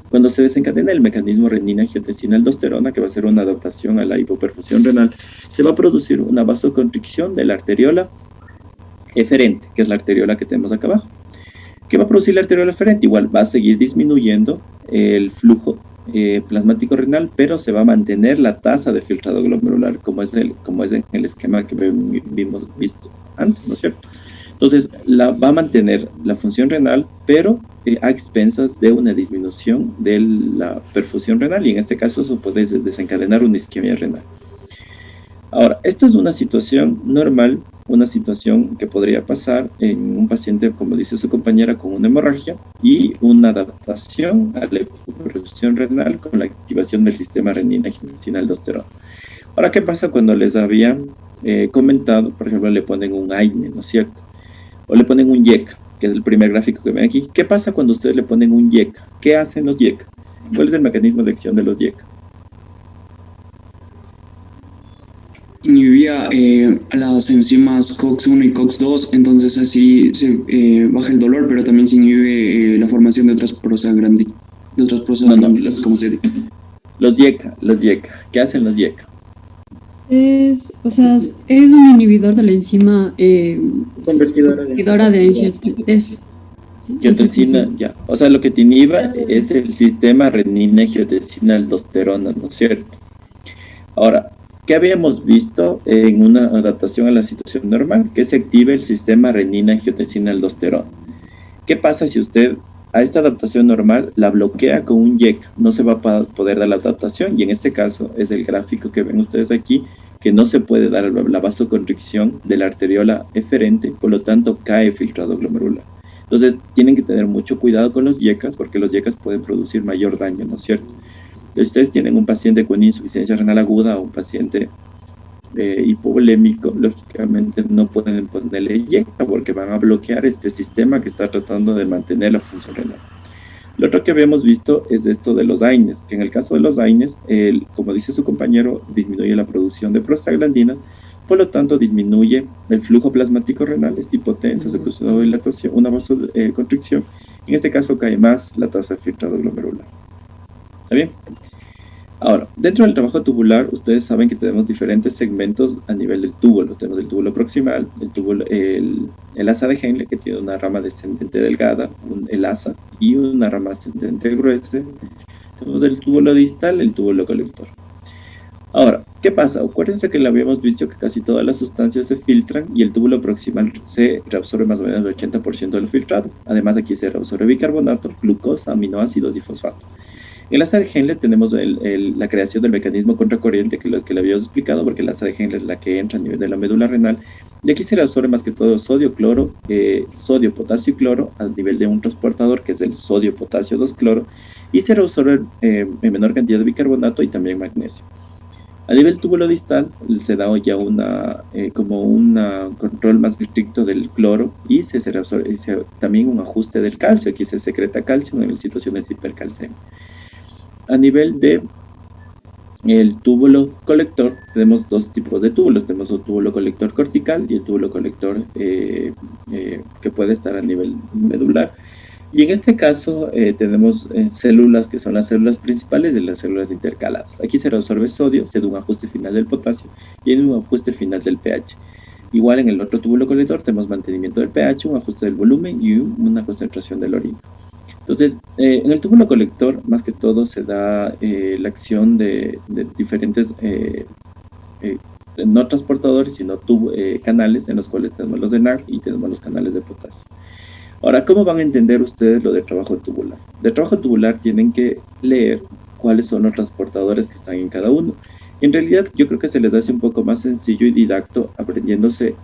Cuando se desencadena el mecanismo renina, angiotensina, aldosterona, que va a ser una adaptación a la hipoperfusión renal, se va a producir una vasoconstricción de la arteriola eferente, que es la arteriola que tenemos acá abajo. ¿Qué va a producir la arteriola eferente? Igual va a seguir disminuyendo el flujo plasmático renal, pero se va a mantener la tasa de filtrado glomerular, como es en el esquema que vimos visto antes, ¿no es cierto? Entonces, va a mantener la función renal, pero a expensas de una disminución de la perfusión renal, y en este caso eso puede desencadenar una isquemia renal. Ahora, esto es una situación normal, una situación que podría pasar en un paciente, como dice su compañera, con una hemorragia y una adaptación a la hipoperfusión renal con la activación del sistema renina-angiotensina-aldosterona. Ahora, ¿qué pasa cuando les había comentado? Por ejemplo, le ponen un AINE, ¿no es cierto? O le ponen un YECA, que es el primer gráfico que ven aquí. ¿Qué pasa cuando ustedes le ponen un YECA? ¿Qué hacen los YECA? ¿Cuál es el mecanismo de acción de los YECA? Inhibía las enzimas COX-1 y COX-2, entonces así se baja el dolor, pero también se inhibe la formación de otras prostaglandinas, como se dice. Los YECA. ¿Qué hacen los YECA? Es un inhibidor de la enzima convertidora de angiotensina, ya. O sea, lo que te inhiba es el sistema renina-angiotensina-aldosterona, ¿no es cierto? Ahora, ¿qué habíamos visto en una adaptación a la situación normal? Que se active el sistema renina-angiotensina-aldosterona. ¿Qué pasa si usted a esta adaptación normal la bloquea con un YECA? No se va a poder dar la adaptación, y en este caso es el gráfico que ven ustedes aquí, que no se puede dar la vasoconstricción de la arteriola eferente, por lo tanto cae el filtrado glomerular. Entonces tienen que tener mucho cuidado con los YECAs, porque los YECAs pueden producir mayor daño, ¿no es cierto? Entonces, ustedes tienen un paciente con insuficiencia renal aguda o un paciente hipovolémico, lógicamente no pueden ponerle YECA porque van a bloquear este sistema que está tratando de mantener la función renal. Lo otro que habíamos visto es esto de los AINES, que en el caso de los AINES, como dice su compañero, disminuye la producción de prostaglandinas, por lo tanto disminuye el flujo plasmático renal, es hipotensa, se produce una dilatación, una vasoconstricción. En este caso cae más la tasa de filtrado glomerular. ¿Está bien? Ahora, dentro del trabajo tubular, ustedes saben que tenemos diferentes segmentos a nivel del túbulo. Tenemos el túbulo proximal, el asa de Henle, que tiene una rama descendente delgada, el asa, y una rama ascendente gruesa. Tenemos el túbulo distal, el túbulo colector. Ahora, ¿qué pasa? Acuérdense que le habíamos dicho que casi todas las sustancias se filtran y el túbulo proximal se reabsorbe más o menos el 80% del filtrado. Además, aquí se reabsorbe bicarbonato, glucosa, aminoácidos y fosfato. En el asa de Henle tenemos la creación del mecanismo contracorriente que le habíamos explicado, porque el asa de Henle es la que entra a nivel de la médula renal, y aquí se reabsorbe más que todo sodio, cloro, sodio, potasio y cloro a nivel de un transportador que es el sodio, potasio, 2-cloro, y se reabsorbe en menor cantidad de bicarbonato y también magnesio. A nivel túbulo distal se da ya como un control más estricto del cloro y se reabsorbe también un ajuste del calcio. Aquí se secreta calcio en situaciones de hipercalcemia. A nivel de el túbulo colector, tenemos dos tipos de túbulos. Tenemos un túbulo colector cortical y el túbulo colector que puede estar a nivel medular. Y en este caso tenemos células que son las células principales de las células intercaladas. Aquí se reabsorbe sodio, se da un ajuste final del potasio y hay un ajuste final del pH. Igual en el otro túbulo colector tenemos mantenimiento del pH, un ajuste del volumen y una concentración del orina. Entonces, en el túbulo colector, más que todo, se da la acción de diferentes no transportadores, sino canales en los cuales tenemos los de NAC y tenemos los canales de potasio. Ahora, ¿cómo van a entender ustedes lo de trabajo tubular? De trabajo tubular tienen que leer cuáles son los transportadores que están en cada uno. En realidad, yo creo que se les hace un poco más sencillo y didacto aprendiéndose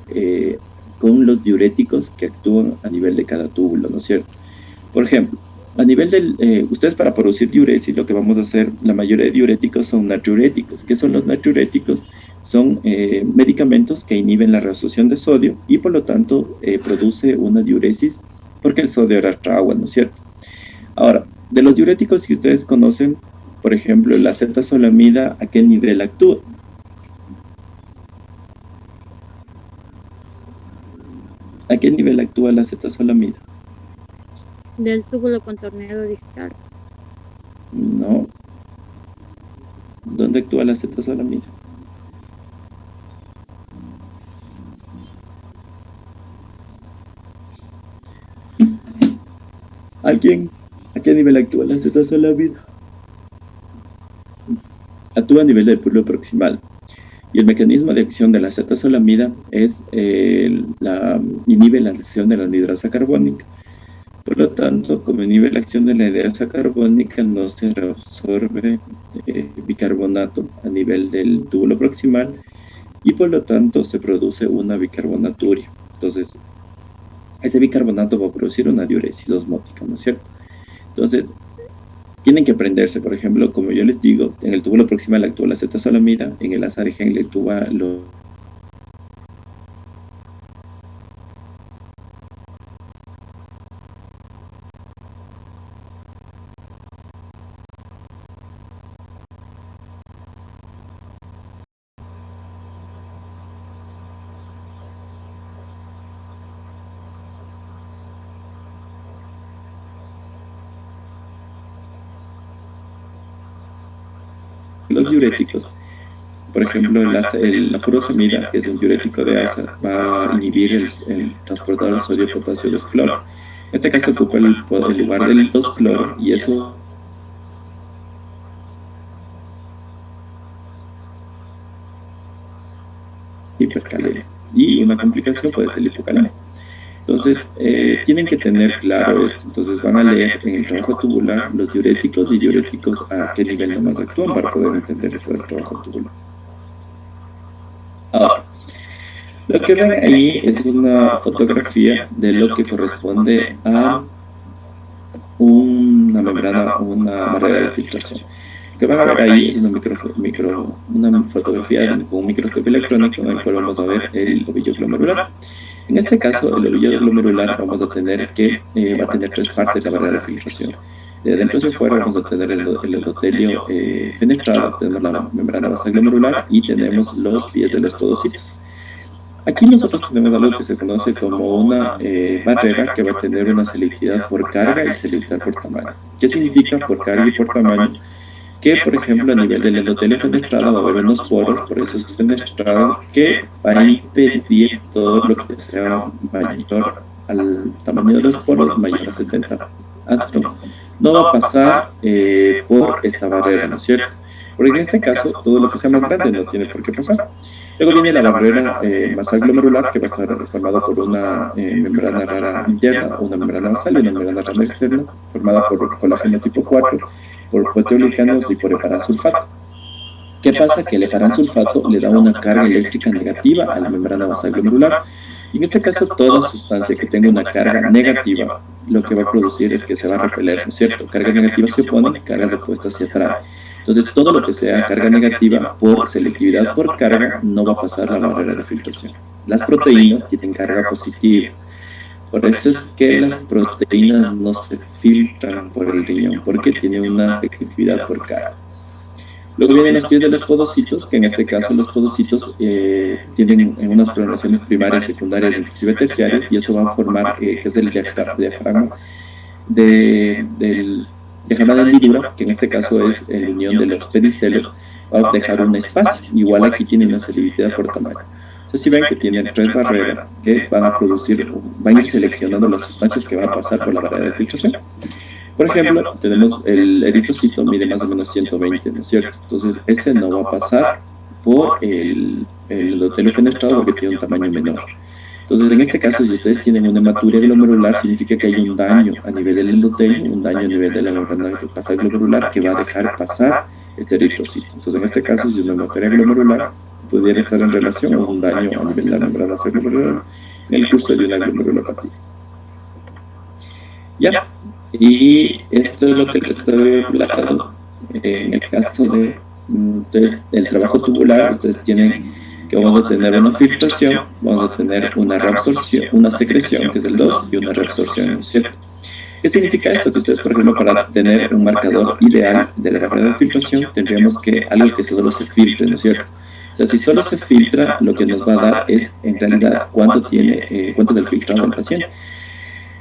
con los diuréticos que actúan a nivel de cada túbulo, ¿no es cierto? Por ejemplo, a nivel del... ustedes para producir diuresis, lo que vamos a hacer, la mayoría de diuréticos son natriuréticos. ¿Qué son los natriuréticos? Son medicamentos que inhiben la reabsorción de sodio y por lo tanto produce una diuresis porque el sodio arrastra agua, ¿no es cierto? Ahora, de los diuréticos que ustedes conocen, por ejemplo, la acetazolamida, ¿a qué nivel actúa? ¿A qué nivel actúa la acetazolamida? Del túbulo contorneado distal. No. ¿Dónde actúa la acetazolamida? ¿Alguien? ¿A qué nivel actúa la acetazolamida? Actúa a nivel del túbulo proximal. Y el mecanismo de acción de la acetazolamida es inhibe la acción de la anhidrasa carbónica. Por lo tanto, como inhibe la acción de la anhidrasa carbónica, no se reabsorbe bicarbonato a nivel del túbulo proximal y por lo tanto se produce una bicarbonaturia. Entonces, ese bicarbonato va a producir una diuresis osmótica, ¿no es cierto? Entonces, tienen que aprenderse, por ejemplo, como yo les digo, en el túbulo proximal actúa la acetazolamida, en el azargen actúa los diuréticos. Por ejemplo, la furosemida, que es un diurético de asa, va a inhibir el transportador sodio-potasio 2-cloro. En este caso ocupa el lugar del 2-cloro y eso hipercalemia. Y una complicación puede ser la hipocalemia. Entonces, tienen que tener claro esto. Entonces, van a leer en el trabajo tubular los diuréticos y diuréticos a qué nivel nomás actúan para poder entender esto del trabajo tubular. Ahora, lo que ven ahí es una fotografía de lo que corresponde a una membrana, una barrera de filtración. Lo que van a ver ahí es una fotografía con un microscopio electrónico en el cual vamos a ver el ovillo glomerular. En este caso, el ovillo glomerular vamos a tener que va a tener tres partes la barrera de filtración. De adentro hacia afuera vamos a tener el endotelio fenestrado, tenemos la membrana basal glomerular y tenemos los pies de los podocitos. Aquí nosotros tenemos algo que se conoce como una barrera que va a tener una selectividad por carga y selectividad por tamaño. ¿Qué significa por carga y por tamaño? Que, por ejemplo, a nivel del endotelio fenestrado va a haber unos poros, por eso es fenestrado, que va a impedir todo lo que sea mayor al tamaño de los poros, mayor a 70 astro. No va a pasar por esta barrera, ¿no es cierto? Porque en este caso, todo lo que sea más grande no tiene por qué pasar. Luego viene la barrera basal glomerular, que va a estar formada por una membrana rara interna, una membrana basal y una membrana rara externa, formada por colágeno tipo 4, por proteoglicanos y por heparansulfato. ¿Qué pasa? Que el heparansulfato le da una carga eléctrica negativa a la membrana basal glomerular. Y en este caso, toda sustancia que tenga una carga negativa, lo que va a producir es que se va a repeler, ¿no es cierto? Cargas negativas se oponen, cargas opuestas se atraen. Entonces, todo lo que sea carga negativa por selectividad por carga no va a pasar la barrera de filtración. Las proteínas tienen carga positiva. Por eso es que las proteínas no se filtran por el riñón, porque tienen una selectividad por carga. Luego vienen los pies de los podocitos, que en este caso los podocitos tienen unas prolongaciones primarias, secundarias, inclusive terciarias, y eso va a formar, que es el diafragma del diafragma de hendidura, que en este caso es la unión de los pedicelos, va a dejar un espacio. Igual aquí tiene una selectividad por tamaño. Entonces, si ven que tienen tres barreras que van a producir, van a ir seleccionando las sustancias que van a pasar por la barrera de filtración. Por ejemplo, tenemos el eritrocito, mide más o menos 120, ¿no es cierto? Entonces, ese no va a pasar por el endotelium fenestrado porque tiene un tamaño menor. Entonces, en este caso, si ustedes tienen una hematuria glomerular, significa que hay un daño a nivel del endotelio, un daño a nivel de la membrana que pasa glomerular que va a dejar pasar este eritrocito. Entonces, en este caso, si una hematuria glomerular pudiera estar en relación a un daño a nivel de la membrana glomerular en el curso de una glomerulopatía. Ya, y esto es lo que les estoy hablando. En el caso de ustedes, el trabajo tubular, ustedes tienen que vamos a tener una filtración, vamos a tener una reabsorción, una secreción, que es el 2, y una reabsorción, ¿no es cierto? ¿Qué significa esto? Que ustedes, por ejemplo, para tener un marcador ideal de la barrera de filtración, tendríamos que algo que solo se filtre, ¿no es cierto? O sea, si solo se filtra, lo que nos va a dar es, en realidad, cuánto es el filtrado del paciente.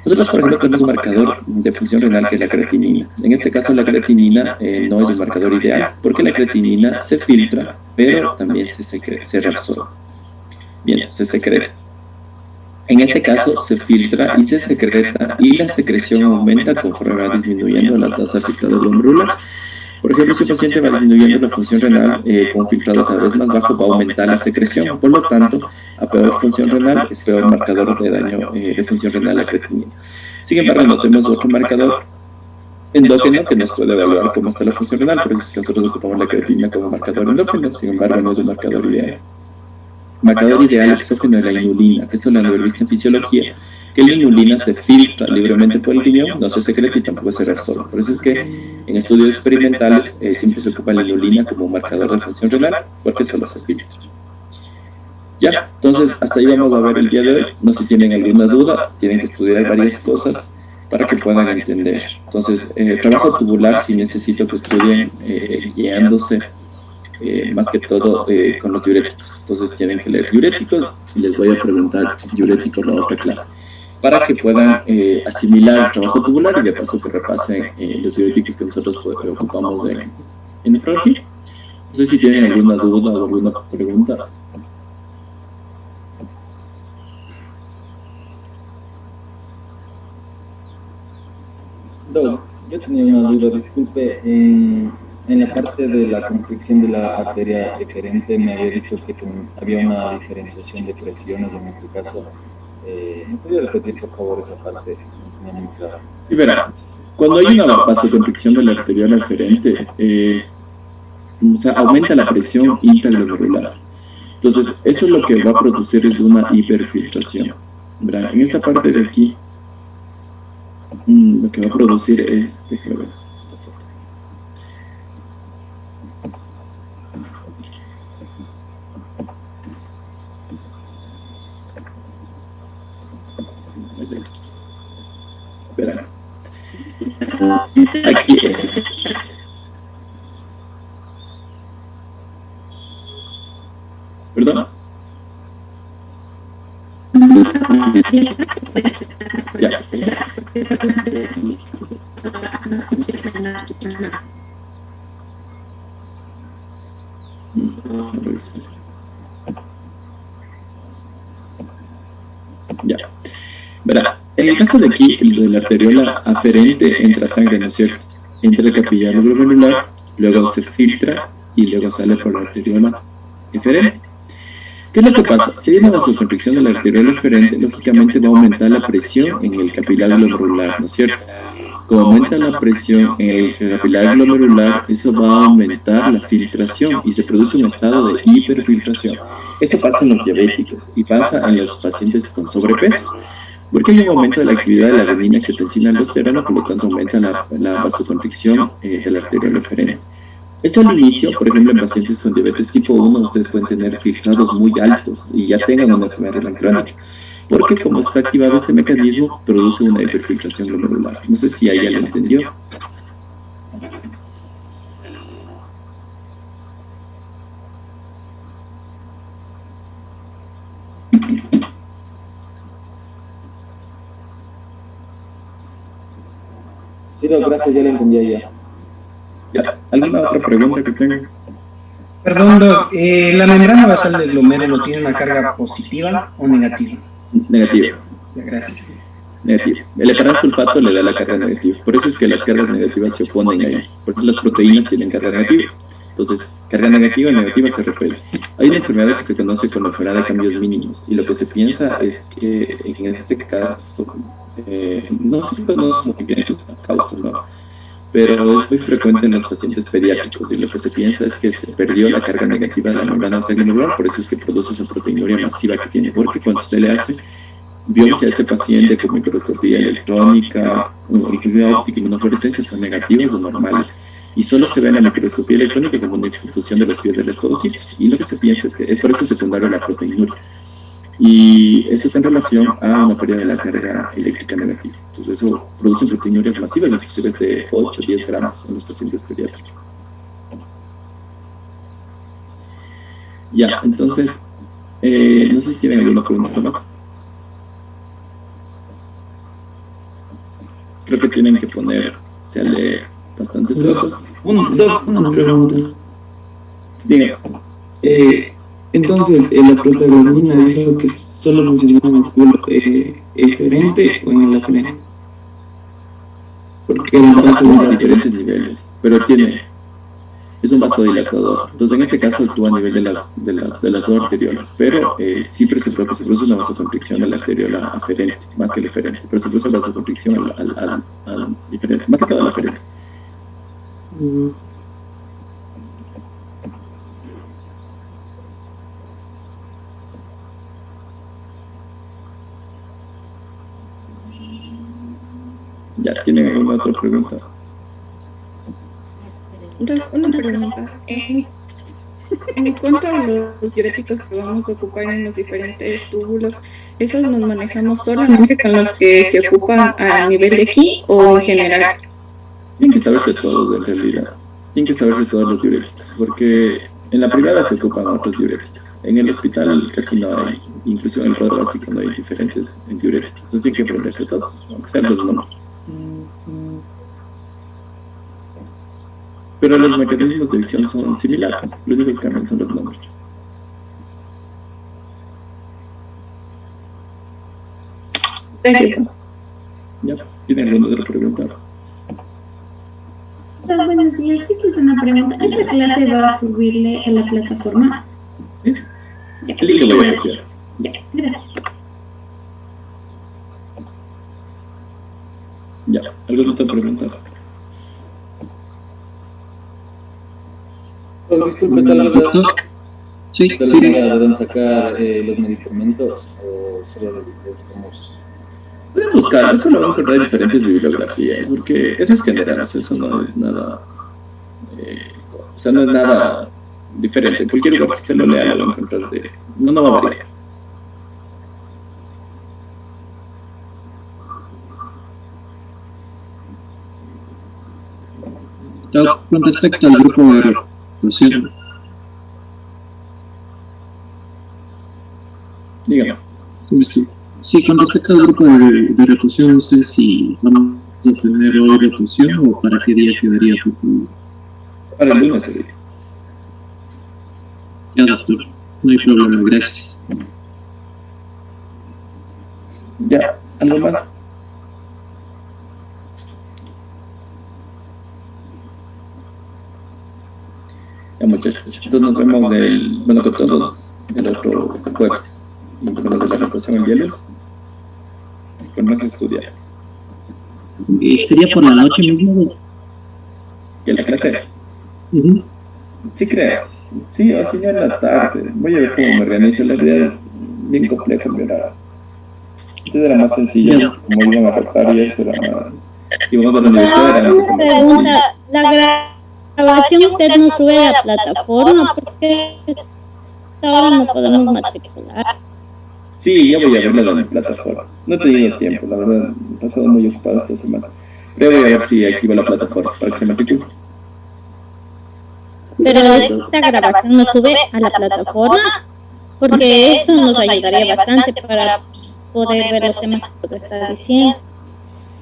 Nosotros, por ejemplo, tenemos un marcador de función renal que es la creatinina. En este caso, la creatinina no es un marcador ideal, porque la creatinina se filtra, pero también se reabsorbe. Bien, se secreta. En este caso, se filtra y se secreta, y la secreción aumenta conforme va disminuyendo la tasa de filtrado glomerular. Por ejemplo, si un paciente va disminuyendo la función renal con un filtrado cada vez más bajo, va a aumentar la secreción. Por lo tanto, a peor función renal es peor marcador de daño de función renal la creatinina. Sin embargo, no tenemos otro marcador endógeno que nos puede evaluar cómo está la función renal. Por eso es que nosotros ocupamos la creatinina como marcador endógeno. Sin embargo, no es un marcador ideal. Marcador ideal exógeno es la inulina, que eso lo han visto en fisiología, que la inulina se filtra libremente por el riñón, no se secreta y tampoco se reabsorbe. Por eso es que en estudios experimentales siempre se ocupa la inulina como un marcador de función renal, porque solo se filtra. Ya, entonces hasta ahí vamos a ver el día de hoy. No sé si tienen alguna duda, tienen que estudiar varias cosas para que puedan entender. Entonces, trabajo tubular sí necesito que estudien guiándose más que todo con los diuréticos. Entonces tienen que leer diuréticos y les voy a preguntar diuréticos la otra clase, para que puedan asimilar el trabajo tubular y de paso que repasen los diuréticos que nosotros ocupamos en nefrología. No sé si tienen alguna duda o alguna pregunta. Yo tenía una duda, disculpe, en la parte de la constricción de la arteria eferente me había dicho que había una diferenciación de presiones en este caso. ¿Me podría repetir, por favor, esa parte? No tenía muy claro. Sí, verá, cuando hay una vasoconstricción de la arteriola eferente, o sea, aumenta la presión intraglomerular. Entonces, eso es lo que va a producir es una hiperfiltración. Verá, en esta parte de aquí, lo que va a producir es, déjame ver esta foto. Es aquí. Espera. Aquí es. ¿Perdón? Ya. Ya. Verá, en el caso de aquí, el de la arteriola aferente entra sangre, ¿no es cierto? Entra el capilar glomerular, luego se filtra y luego sale por la arteriola eferente. ¿Qué es lo que pasa? Si hay una vasoconstricción de la arteriola eferente, lógicamente va a aumentar la presión en el capilar glomerular, ¿no es cierto? Como aumenta la presión en el capilar glomerular, eso va a aumentar la filtración y se produce un estado de hiperfiltración. Eso pasa en los diabéticos y pasa en los pacientes con sobrepeso, porque hay un aumento de la actividad de la adenina, angiotensina, aldosterona, por lo tanto aumenta la vasoconstricción de la arteriola eferente. Eso al inicio, por ejemplo, en pacientes con diabetes tipo 1, ustedes pueden tener filtrados muy altos y ya tengan una enfermedad renal crónica, porque como está activado este mecanismo, produce una hiperfiltración glomerular. No sé si ahí ya lo entendió. Sí, no, gracias, ya lo entendía ya. ¿Alguna otra pregunta que tengan? Perdón, Doc, ¿la membrana basal del glomérulo tiene una carga positiva o negativa? Negativa. Gracias. Negativa. El heparansulfato le da la carga negativa. Por eso es que las cargas negativas se oponen ahí. Por eso las proteínas tienen carga negativa. Entonces, carga negativa y negativa se repele. Hay una enfermedad que se conoce como enfermedad de cambios mínimos, y lo que se piensa es que en este caso, no se conoce muy bien la causa, ¿no? Pero es muy frecuente en los pacientes pediátricos, y lo que se piensa es que se perdió la carga negativa de la membrana cerebral, por eso es que produce esa proteinuria masiva que tiene, porque cuando usted le hace biopsia a este paciente con microscopía electrónica, incluida óptica y inmunofluorescencia, son negativos o normales, y solo se ve en la microscopía electrónica como una infusión de los pies de electrodocitos, y lo que se piensa es que es por eso secundario la proteinuria, y eso está en relación a una pérdida de la carga eléctrica negativa. Entonces eso produce proteinurias masivas, inclusive de 8 o 10 gramos en los pacientes pediátricos. Ya, entonces, no sé si tienen alguna pregunta más. Creo que tienen que poner, se lee bastantes cosas. Una pregunta. Diga. Entonces, la prostaglandina dijo que solo funcionaba en el túbulo eferente o en el aferente. Porque era un vasodilatador. Diferentes niveles, pero es un vasodilatador. Entonces, en este caso actúa a nivel de las dos arteriolas, pero siempre se produce una vasoconstricción a la arteriola aferente, más que el eferente, pero se produce vasoconstricción al diferente, más que todo al aferente. ¿Ya tienen alguna otra pregunta? Una pregunta. En cuanto a los diuréticos que vamos a ocupar en los diferentes túbulos, ¿esos nos manejamos solamente con los que se ocupan a nivel de aquí o en general? Tienen que saberse todos, en realidad. Tienen que saberse todos los diuréticos, porque en la privada se ocupan otros diuréticos. En el hospital casi no hay, incluso en el cuadro básico no hay diferentes diuréticos. Entonces tienen que aprenderse todos, aunque sean los nombres. Pero los mecanismos de acción son similares, lo único que cambian son los nombres. Gracias. ¿Ya? ¿Tienen alguna otra pregunta? Buenos días, quisiera una pregunta. ¿Esta clase va a subirle a la plataforma? Sí. Ya, El link lo voy a copiar. Ya, gracias. Ya, ¿alguna otra pregunta? Disculpe, tal vez Sí, sí. ¿Deben sacar los medicamentos o solo los buscamos? Pueden buscar, eso lo van a encontrar en diferentes bibliografías, porque eso es general, eso no es nada, o sea, no es nada diferente. En cualquier lugar que usted lo lea, lo va a encontrar, no va a variar. Con respecto al grupo de rotación, dígame. Sí, con respecto al grupo de rotación, no sé si vamos a tener hoy rotación o para qué día quedaría. Para el lunes sería. Ya, doctor, no hay problema, gracias. Ya, ¿algo más? Ya, muchachos, entonces nos vemos con todos el otro jueves, y con los de la rotación el viernes, con más estudiar. ¿Sería por la noche mismo? ¿Que la clase? Sí, creo. Sí, o si no en la tarde. Voy a ver cómo me organizo. La realidad es bien compleja, pero antes era más sencillo, como iban a rotar y eso era más... Íbamos a la universidad, era Una pregunta, la grabación usted no sube a la plataforma porque ahora no podemos matricular. Sí, ya voy a verla en la plataforma. No he tenido tiempo, la verdad, he pasado muy ocupado esta semana. Pero voy a ver si activo la plataforma para que se matricule. Pero esta grabación no sube a la plataforma porque eso nos ayudaría bastante para poder ver los temas que usted está diciendo.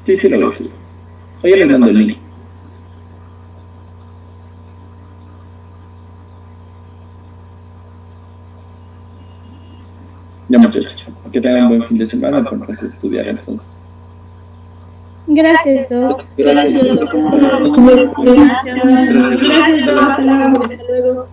Sí, lo voy a subir. Hoy les mando el link. Ya, muchachos, que tengan un buen fin de semana, porque vas a estudiar entonces. Gracias, Doc. Gracias. Gracias, Doc. Hasta luego.